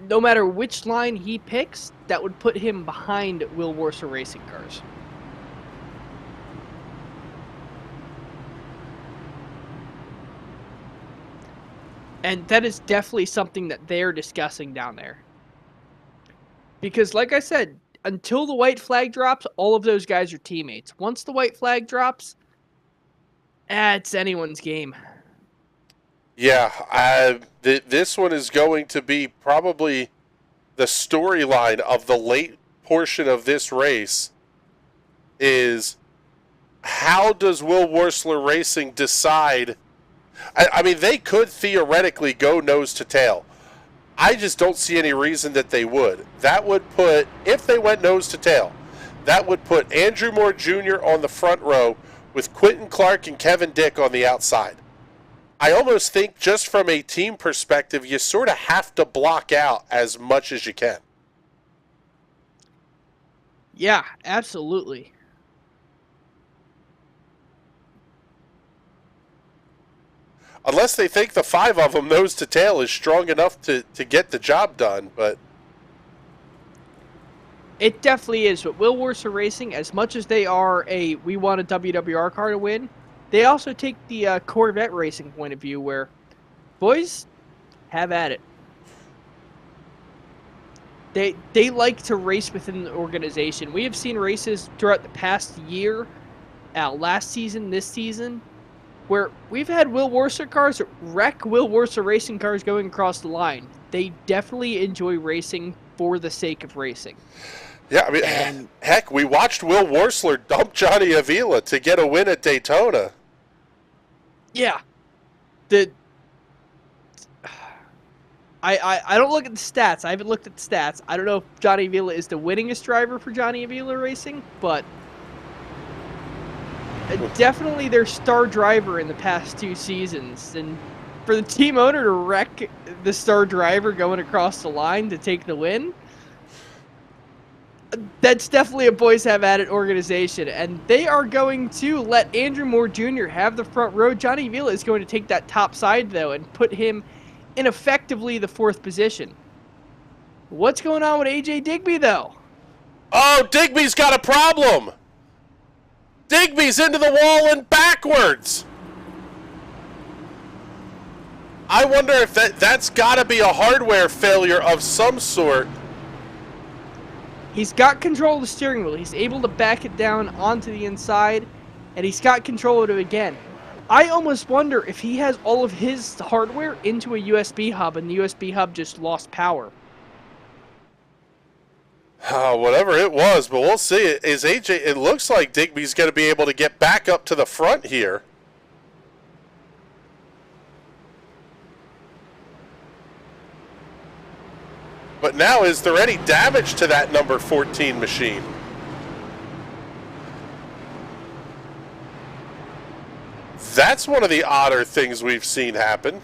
no matter which line he picks, that would put him behind Will Worsler racing cars. And that is definitely something that they're discussing down there. Because, like I said, until the white flag drops, all of those guys are teammates. Once the white flag drops, it's anyone's game. Yeah, this one is going to be probably the storyline of the late portion of this race is how does Will Worsler Racing decide? I mean, they could theoretically go nose to tail. I just don't see any reason that they would. That would put, if they went nose to tail, that would put Andrew Moore Jr. on the front row with Quentin Clark and Kevin Dick on the outside. I almost think just from a team perspective, you sort of have to block out as much as you can. Yeah, absolutely. Unless they think the 5 of them nose to tail is strong enough to get the job done, but it definitely is. But Will Worsler Racing, as much as they are we want a WWR car to win, they also take the Corvette racing point of view where, boys, have at it. They like to race within the organization. We have seen races throughout the past year, last season, this season, where we've had Will Worsler cars wreck Will Worsler racing cars going across the line. They definitely enjoy racing for the sake of racing. Yeah, I mean, heck, we watched Will Worsler dump Johnny Avila to get a win at Daytona. Yeah. I don't look at the stats. I haven't looked at the stats. I don't know if Johnny Avila is the winningest driver for Johnny Avila Racing, but definitely their star driver in the past 2 seasons. And for the team owner to wreck the star driver going across the line to take the win, that's definitely a boys have at it organization. And they are going to let Andrew Moore Jr. have the front row. Johnny Avila is going to take that top side, though, and put him in effectively the 4th position. What's going on with AJ Digby, though? Oh, Digby's got a problem. Digby's into the wall and backwards. I wonder if that's got to be a hardware failure of some sort. He's got control of the steering wheel. He's able to back it down onto the inside, and he's got control of it again. I almost wonder if he has all of his hardware into a USB hub, and the USB hub just lost power. Whatever it was, but we'll see. It looks like Digby's going to be able to get back up to the front here. But now, is there any damage to that number 14 machine? That's one of the odder things we've seen happen.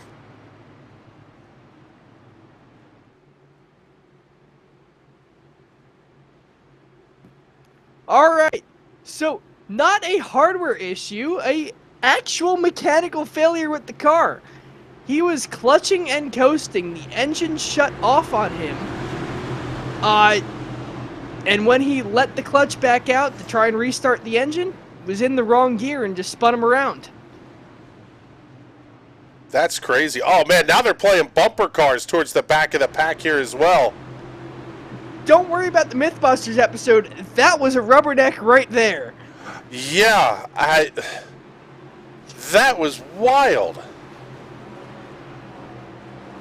All right, so not a hardware issue, a actual mechanical failure with the car. He was clutching and coasting. The engine shut off on him. And when he let the clutch back out to try and restart the engine, it was in the wrong gear and just spun him around. That's crazy. Oh, man, now they're playing bumper cars towards the back of the pack here as well. Don't worry about the Mythbusters episode. That was a rubberneck right there. Yeah, that was wild.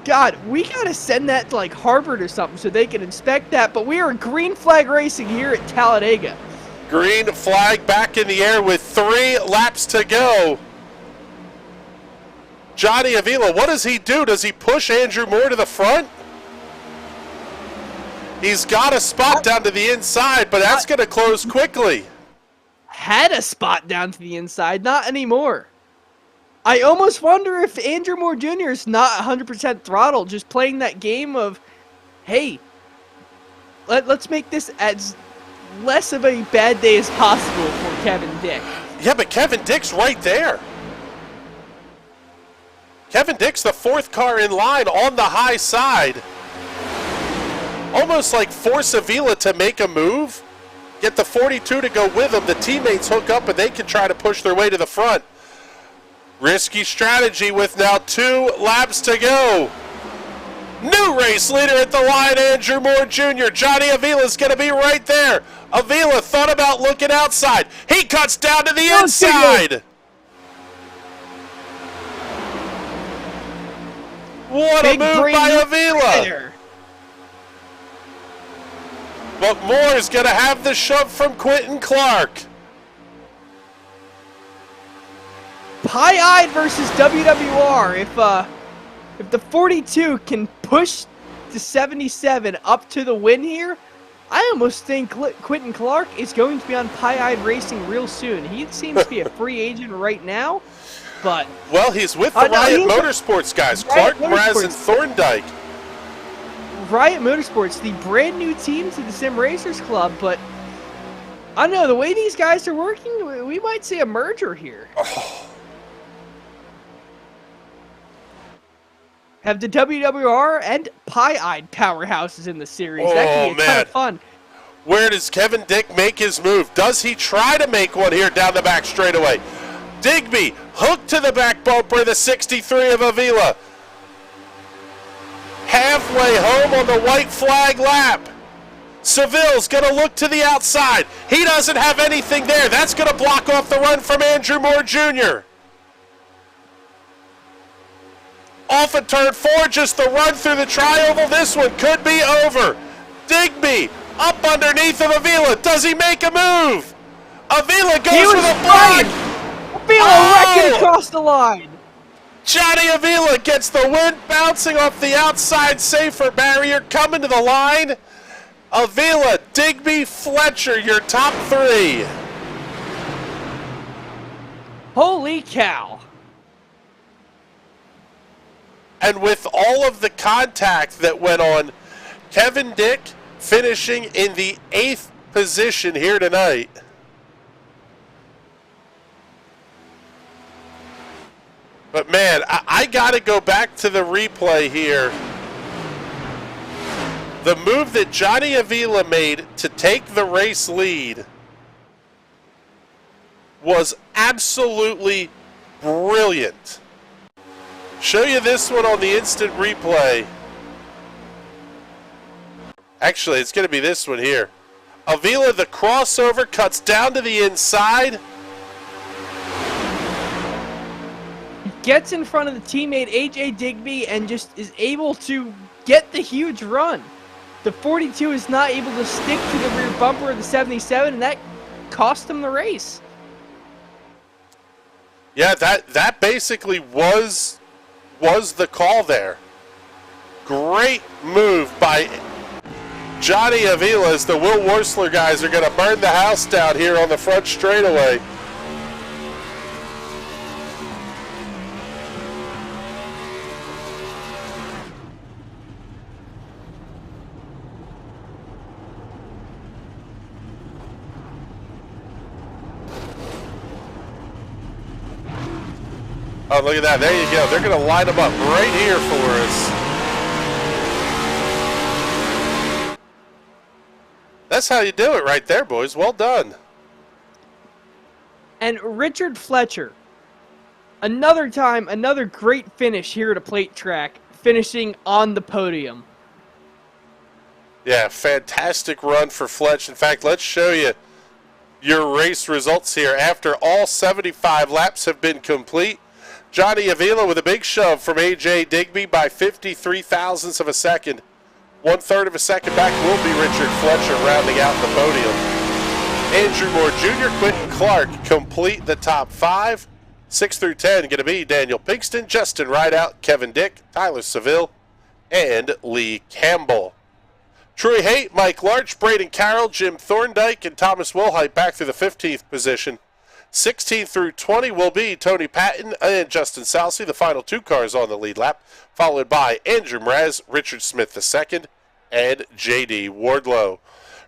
God, we gotta send that to like Harvard or something so they can inspect that. But we are green flag racing here at Talladega. Green flag back in the air with 3 laps to go. Johnny Avila, what does he do? Does he push Andrew Moore to the front? He's got a spot down to the inside, but that's going to close quickly. Had a spot down to the inside, not anymore. I almost wonder if Andrew Moore Jr. is not 100% throttle, just playing that game of, hey, let's make this as less of a bad day as possible for Kevin Dick. Yeah, but Kevin Dick's right there. Kevin Dick's the 4th car in line on the high side. Almost like force Avila to make a move. Get the 42 to go with him. The teammates hook up and they can try to push their way to the front. Risky strategy with now 2 laps to go. New race leader at the line, Andrew Moore Jr. Johnny Avila's going to be right there. Avila thought about looking outside. He cuts down to the inside. What a move by Avila. But Moore is going to have the shove from Quentin Clark. Pie-eyed versus WWR. If the 42 can push the 77 up to the win here, I almost think Quentin Clark is going to be on Pie-eyed Racing real soon. He seems to be a free agent right now, but... Well, he's with the Riot Motorsports guys. Clark, Mraz, and Thorndike. Riot Motorsports, the brand new team to the Sim Racers Club, but I don't know, the way these guys are working, we might see a merger here. Oh. Have the WWR and Pie-eyed powerhouses in the series. That could be a ton of fun. Where does Kevin Dick make his move? Does he try to make one here down the back straightaway? Digby hooked to the back bumper, the 63 of Avila. Halfway home on the white flag lap. Seville's going to look to the outside. He doesn't have anything there. That's going to block off the run from Andrew Moore Jr. Off of turn 4, just the run through the tri-oval. This one could be over. Digby up underneath of Avila. Does he make a move? Avila goes for the block. Avila wrecking across the line. Johnny Avila gets the wind bouncing off the outside safer barrier, coming to the line. Avila, Digby, Fletcher, your top 3. Holy cow. And with all of the contact that went on, Kevin Dick finishing in the 8th position here tonight. But man, I got to go back to the replay here. The move that Johnny Avila made to take the race lead was absolutely brilliant. Show you this one on the instant replay. Actually, it's going to be this one here. Avila, the crossover, cuts down to the inside. Gets in front of the teammate AJ Digby and just is able to get the huge run. The 42 is not able to stick to the rear bumper of the 77, and that cost him the race. Yeah, that basically was the call there. Great move by Johnny Avila as the Will Worsler guys are going to burn the house down here on the front straightaway. Oh, look at that. There you go. They're going to line them up right here for us. That's how you do it right there, boys. Well done. And Richard Fletcher, another time, another great finish here at a plate track, finishing on the podium. Yeah, fantastic run for Fletch. In fact, let's show you your race results here. After all 75 laps have been complete, Johnny Avila with a big shove from AJ Digby by 53 thousandths of a second. 1/3 of a second back will be Richard Fletcher rounding out the podium. Andrew Moore Jr., Quentin Clark complete the top 5. 6 through 10 going to be Daniel Pinkston, Justin Rideout, Kevin Dick, Tyler Seville, and Lee Campbell. Troy Haight, Mike Larch, Braden Carroll, Jim Thorndike, and Thomas Wilhite back through the 15th position. 16 through 20 will be Tony Patton and Justin Salcy, the final 2 cars on the lead lap, followed by Andrew Mraz, Richard Smith II, and J.D. Wardlow.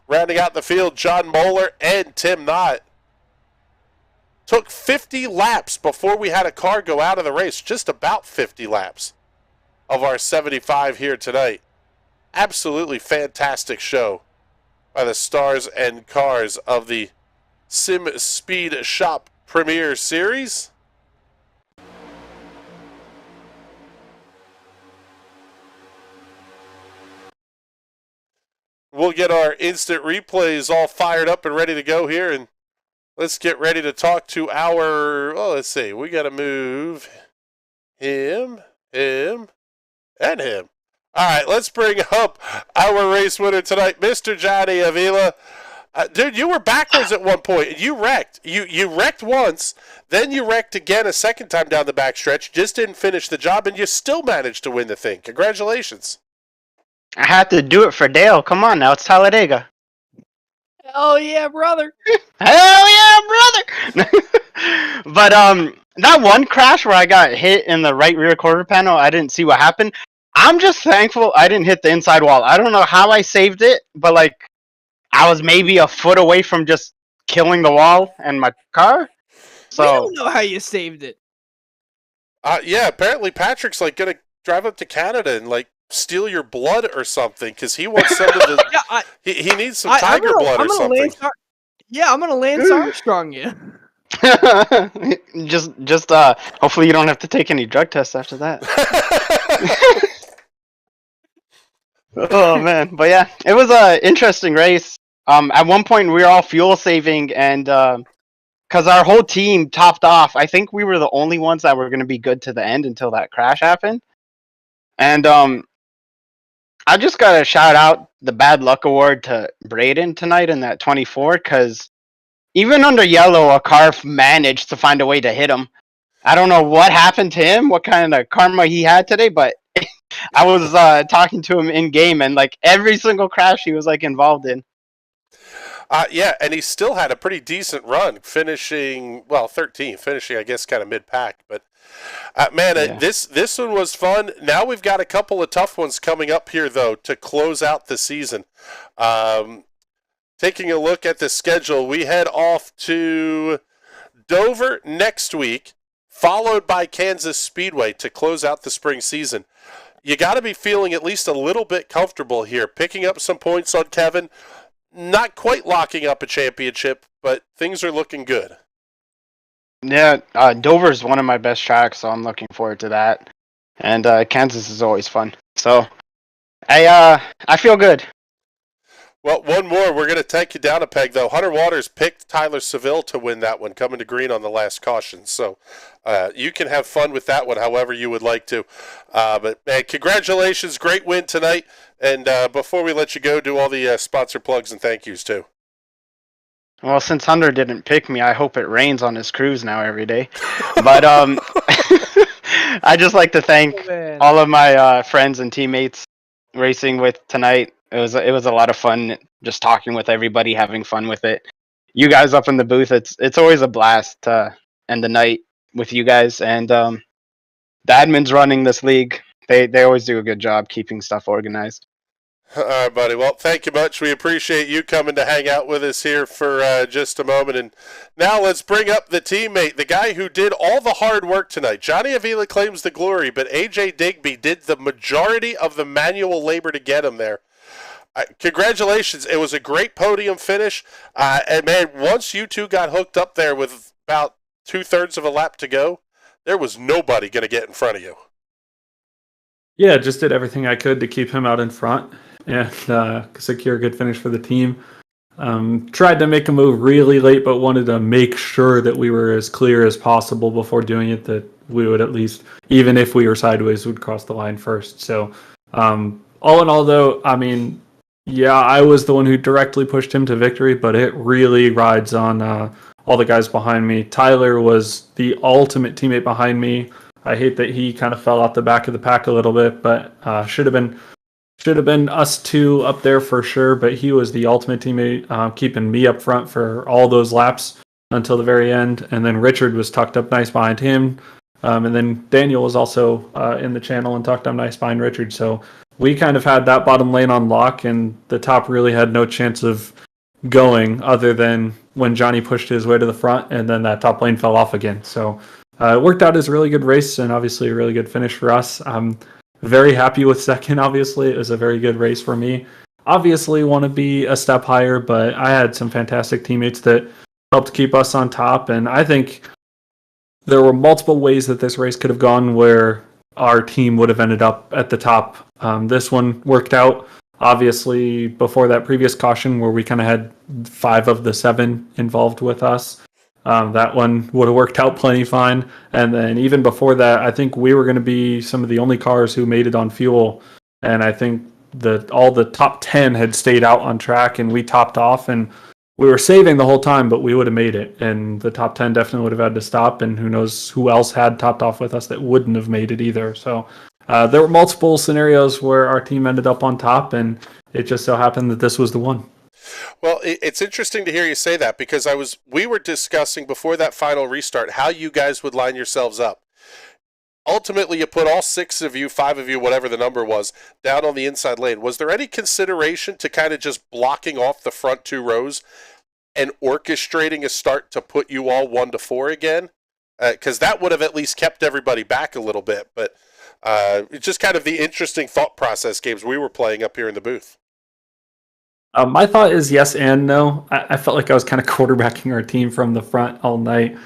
Rounding out the field, John Moeller and Tim Knott. Took 50 laps before we had a car go out of the race, just about 50 laps of our 75 here tonight. Absolutely fantastic show by the stars and cars of the Sim Speed Shop Premier Series. We'll get our instant replays all fired up and ready to go here, and let's get ready to talk to our, well, let's see, we got to move him, and him. All right, let's bring up our race winner tonight, Mr. Johnny Avila. Dude, you were backwards at one point. You wrecked. You wrecked once, then you wrecked again a second time down the backstretch, just didn't finish the job, and you still managed to win the thing. Congratulations. I had to do it for Dale. Come on now, it's Talladega. Hell yeah, brother. Hell yeah, brother! But that one crash where I got hit in the right rear quarter panel, I didn't see what happened. I'm just thankful I didn't hit the inside wall. I don't know how I saved it, but like I was maybe a foot away from just killing the wall and my car. So I don't know how you saved it. Yeah, apparently Patrick's like gonna drive up to Canada and like steal your blood or something because he wants some of the. Yeah, he needs some tiger blood or something. I'm gonna Lance Armstrong you. just hopefully you don't have to take any drug tests after that. Oh man, but yeah, it was a interesting race. At one point we were all fuel saving, and because our whole team topped off, I think we were the only ones that were going to be good to the end until that crash happened. And I just gotta shout out the bad luck award to Braden tonight in that 24, because even under yellow, a car managed to find a way to hit him. I don't know what happened to him, what kind of karma he had today, but I was talking to him in game, and like every single crash he was like involved in. Yeah, and he still had a pretty decent run, finishing 13th, finishing I guess kind of mid pack. But this one was fun. Now we've got a couple of tough ones coming up here though to close out the season. Taking a look at the schedule, we head off to Dover next week, followed by Kansas Speedway to close out the spring season. You got to be feeling at least a little bit comfortable here, picking up some points on Kevin. Not quite locking up a championship, but things are looking good. Yeah, Dover is one of my best tracks, so I'm looking forward to that. And Kansas is always fun. So I feel good. Well, one more. We're going to take you down a peg, though. Hunter Waters picked Tyler Seville to win that one, coming to green on the last caution. So you can have fun with that one however you would like to. But, man, congratulations. Great win tonight. And before we let you go, do all the sponsor plugs and thank yous, too. Well, since Hunter didn't pick me, I hope it rains on his cruise now every day. But I just like to thank all of my friends and teammates racing with tonight. It was a lot of fun just talking with everybody, having fun with it. You guys up in the booth, it's always a blast to end the night with you guys. And the admins running this league, they always do a good job keeping stuff organized. All right, buddy. Well, thank you much. We appreciate you coming to hang out with us here for just a moment. And now let's bring up the teammate, the guy who did all the hard work tonight. Johnny Avila claims the glory, but A.J. Digby did the majority of the manual labor to get him there. Congratulations. It was a great podium finish. And, man, once you two got hooked up there with about 2/3 of a lap to go, there was nobody going to get in front of you. Yeah, just did everything I could to keep him out in front and secure a good finish for the team. Tried to make a move really late, but wanted to make sure that we were as clear as possible before doing it, that we would at least, even if we were sideways, would cross the line first. So all in all, though, I mean, Yeah, I was the one who directly pushed him to victory, but it really rides on all the guys behind me. Tyler was the ultimate teammate behind me. I hate that he kind of fell out the back of the pack a little bit, but should have been us two up there for sure. But he was the ultimate teammate, keeping me up front for all those laps until the very end. And then Richard was tucked up nice behind him. And then Daniel was also in the channel and tucked up nice behind Richard. So we kind of had that bottom lane on lock, and the top really had no chance of going other than when Johnny pushed his way to the front, and then that top lane fell off again. So it worked out as a really good race, and obviously a really good finish for us. I'm very happy with second, obviously. It was a very good race for me. Obviously want to be a step higher, but I had some fantastic teammates that helped keep us on top, and I think there were multiple ways that this race could have gone where our team would have ended up at the top. This one worked out, obviously, before that previous caution where we kind of had 5 of the 7 involved with us. That one would have worked out plenty fine. And then even before that, I think we were going to be some of the only cars who made it on fuel. And I think that all the top 10 had stayed out on track, and we topped off, and we were saving the whole time, but we would have made it. And the top 10 definitely would have had to stop, and who knows who else had topped off with us that wouldn't have made it either. So there were multiple scenarios where our team ended up on top, and it just so happened that this was the one. Well, it's interesting to hear you say that, because we were discussing before that final restart how you guys would line yourselves up. Ultimately, you put all 6 of you, 5 of you, whatever the number was, down on the inside lane. Was there any consideration to kind of just blocking off the front 2 rows and orchestrating a start to put you all 1 to 4 again? Because that would have at least kept everybody back a little bit. But it's just kind of the interesting thought process games we were playing up here in the booth. My thought is yes and no. I felt like I was kind of quarterbacking our team from the front all night.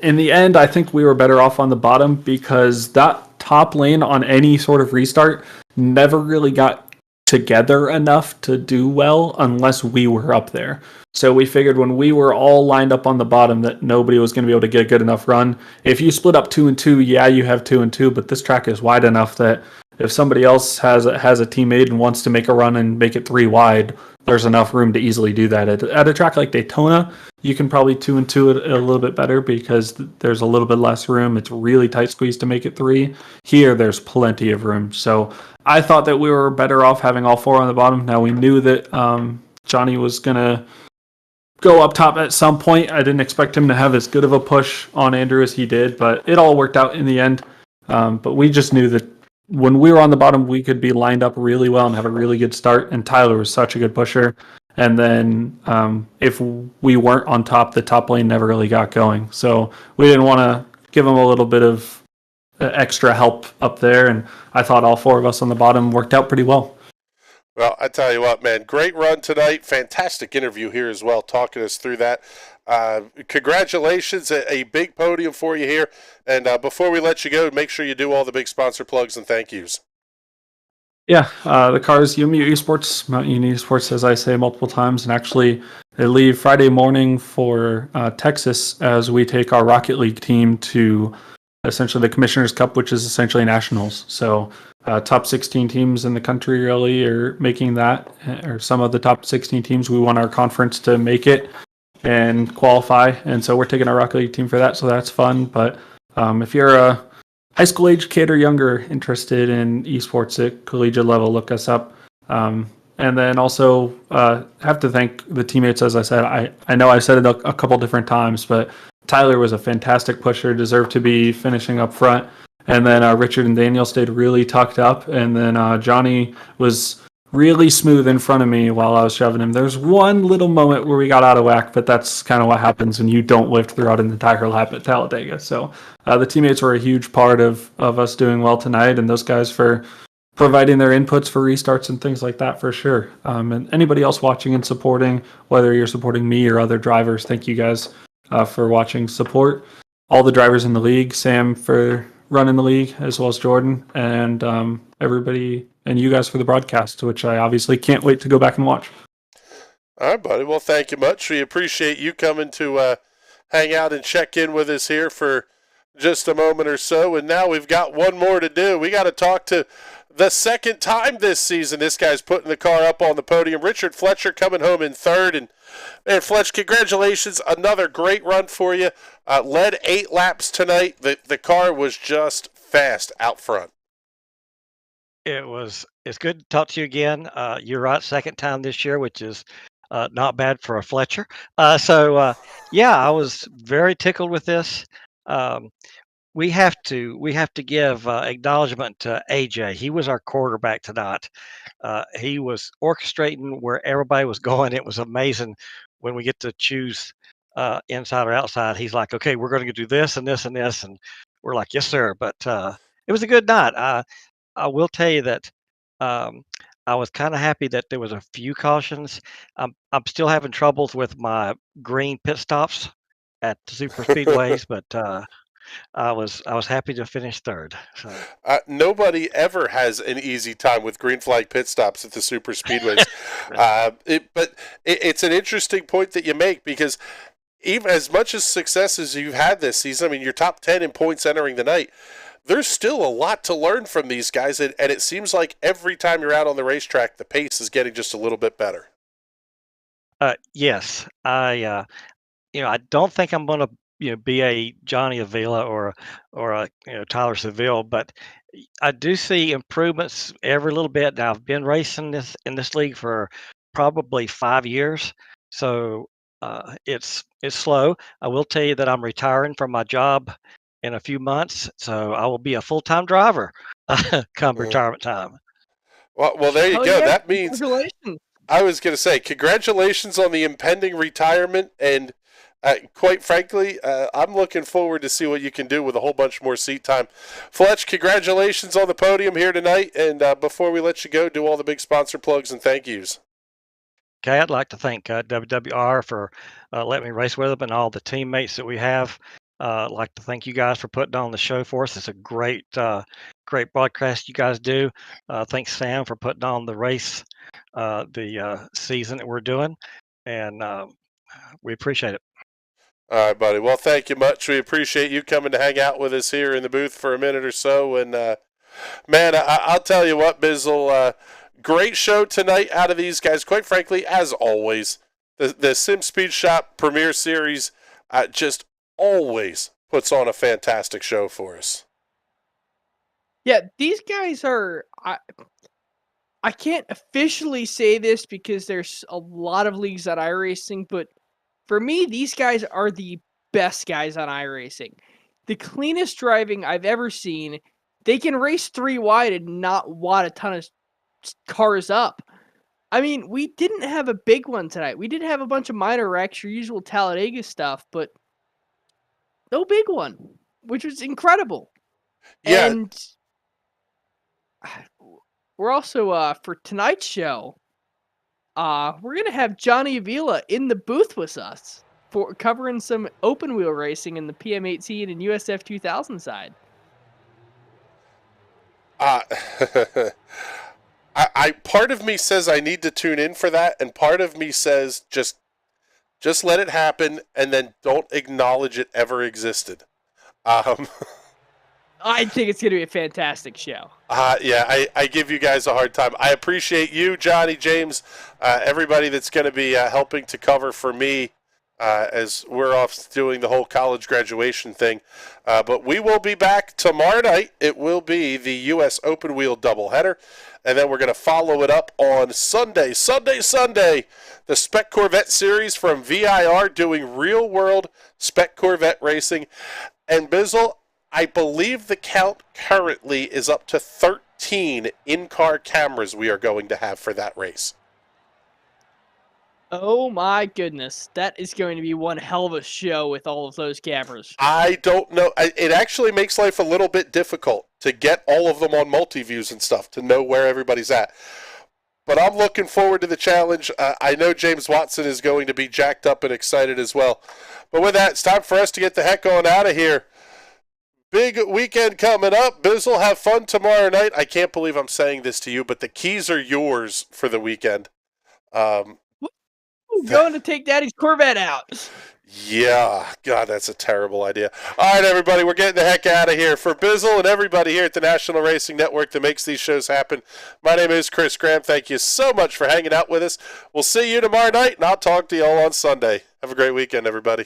In the end, I think we were better off on the bottom, because that top lane on any sort of restart never really got together enough to do well unless we were up there. So we figured when we were all lined up on the bottom that nobody was going to be able to get a good enough run. If you split up 2 and 2, yeah, you have 2 and 2, but this track is wide enough that if somebody else has a teammate and wants to make a run and make it 3 wide, there's enough room to easily do that. At a track like Daytona, you can probably 2 and 2 it a little bit better because there's a little bit less room. It's really tight squeeze to make it 3. Here, there's plenty of room. So I thought that we were better off having all 4 on the bottom. Now we knew that Johnny was going to go up top at some point. I didn't expect him to have as good of a push on Andrew as he did, but it all worked out in the end. But we just knew that when we were on the bottom, we could be lined up really well and have a really good start. And Tyler was such a good pusher. And then if we weren't on top, the top lane never really got going. So we didn't want to give him a little bit of extra help up there. And I thought all 4 of us on the bottom worked out pretty well. Well, I tell you what, man, great run tonight. Fantastic interview here as well, talking us through that. Congratulations, a big podium for you here. And before we let you go, make sure you do all the big sponsor plugs and thank yous. Yeah, the cars, UMU Esports, Mountain Union Esports, as I say multiple times, and actually they leave Friday morning for Texas as we take our Rocket League team to essentially the Commissioner's Cup, which is essentially nationals. So top 16 teams in the country really are making that, or some of the top 16 teams. We want our conference to make it and qualify, and so we're taking our Rocket League team for that, so that's fun. But if you're a high school age kid or younger interested in esports at collegiate level, look us up. And then also have to thank the teammates. As I said, I know I said it a couple different times, but Tyler was a fantastic pusher, deserved to be finishing up front. And then Richard and Daniel stayed really tucked up, and then Johnny was really smooth in front of me while I was shoving him. There's one little moment where we got out of whack, but that's kind of what happens when you don't lift throughout an entire lap at Talladega. So the teammates were a huge part of us doing well tonight, and those guys for providing their inputs for restarts and things like that for sure. And anybody else watching and supporting, whether you're supporting me or other drivers, thank you guys for watching. Support all the drivers in the league, Sam for running the league, as well as Jordan, and everybody and you guys for the broadcast, which I obviously can't wait to go back and watch. All right, buddy. Well, thank you much. We appreciate you coming to hang out and check in with us here for just a moment or so. And now we've got one more to do. We got to talk to the second time this season this guy's putting the car up on the podium. Richard Fletcher coming home in third. And Fletch, congratulations. Another great run for you. Led 8 laps tonight. The car was just fast out front. It's good to talk to you again. You're right, second time this year, which is not bad for a Fletcher. Yeah, I was very tickled with this. We have to give acknowledgement to AJ. He was our quarterback tonight. He was orchestrating where everybody was going. It was amazing when we get to choose inside or outside. He's like, okay, we're going to do this and this and this, and we're like, yes, sir. But it was a good night. I will tell you that I was kind of happy that there was a few cautions. I'm still having troubles with my green pit stops at the super speedways, but I was happy to finish third. So. Nobody ever has an easy time with green flag pit stops at the super speedways. It's an interesting point that you make, because even as much as success as you've had this season, I mean, you're top 10 in points entering the night. There's still a lot to learn from these guys, and it seems like every time you're out on the racetrack, the pace is getting just a little bit better. Yes, I don't think I'm going to be a Johnny Avila or a Tyler Seville, but I do see improvements every little bit. Now, I've been racing in this league for probably 5 years, so it's slow. I will tell you that I'm retiring from my job in a few months, so I will be a full-time driver come retirement time. Well, there you go. Yeah, that means, congratulations. I was going to say, congratulations on the impending retirement, and quite frankly, I'm looking forward to see what you can do with a whole bunch more seat time. Fletch, congratulations on the podium here tonight, and before we let you go, do all the big sponsor plugs and thank yous. Okay, I'd like to thank WWR for letting me race with them and all the teammates that we have. I'd like to thank you guys for putting on the show for us. It's a great broadcast you guys do. Thanks, Sam, for putting on the race, the season that we're doing, and we appreciate it. All right, buddy. Well, thank you much. We appreciate you coming to hang out with us here in the booth for a minute or so. And, man, I'll tell you what, Bizzle, great show tonight out of these guys. Quite frankly, as always, the Sim Speed Shop Premier Series just always puts on a fantastic show for us. Yeah, these guys are. I can't officially say this because there's a lot of leagues at iRacing, but for me, these guys are the best guys on iRacing. The cleanest driving I've ever seen. They can race 3 wide and not wad a ton of cars up. I mean, we didn't have a big one tonight. We did have a bunch of minor wrecks, your usual Talladega stuff, but no big one, which was incredible. Yeah. And we're also, for tonight's show, we're going to have Johnny Avila in the booth with us for covering some open wheel racing in the PM18 and USF 2000 side. I part of me says I need to tune in for that, and part of me says just let it happen and then don't acknowledge it ever existed. I think it's going to be a fantastic show. Yeah, I give you guys a hard time. I appreciate you, Johnny, James, everybody that's going to be helping to cover for me as we're off doing the whole college graduation thing. But we will be back tomorrow night. It will be the U.S. Open Wheel doubleheader. And then we're going to follow it up on Sunday, the Spec Corvette Series from VIR doing real-world Spec Corvette racing. And Bizzle, I believe the count currently is up to 13 in-car cameras we are going to have for that race. Oh my goodness. That is going to be one hell of a show with all of those cameras. I don't know. It actually makes life a little bit difficult to get all of them on multi-views and stuff to know where everybody's at. But I'm looking forward to the challenge. I know James Watson is going to be jacked up and excited as well. But with that, it's time for us to get the heck on out of here. Big weekend coming up. Bizzle, have fun tomorrow night. I can't believe I'm saying this to you, but the keys are yours for the weekend. Going to take Daddy's Corvette out. Yeah, God, that's a terrible idea. All right, everybody, we're getting the heck out of here. For Bizzle and everybody here at the National Racing Network that makes these shows happen, my name is Chris Graham. Thank you so much for hanging out with us. We'll see you tomorrow night, and I'll talk to you all on Sunday. Have a great weekend, everybody.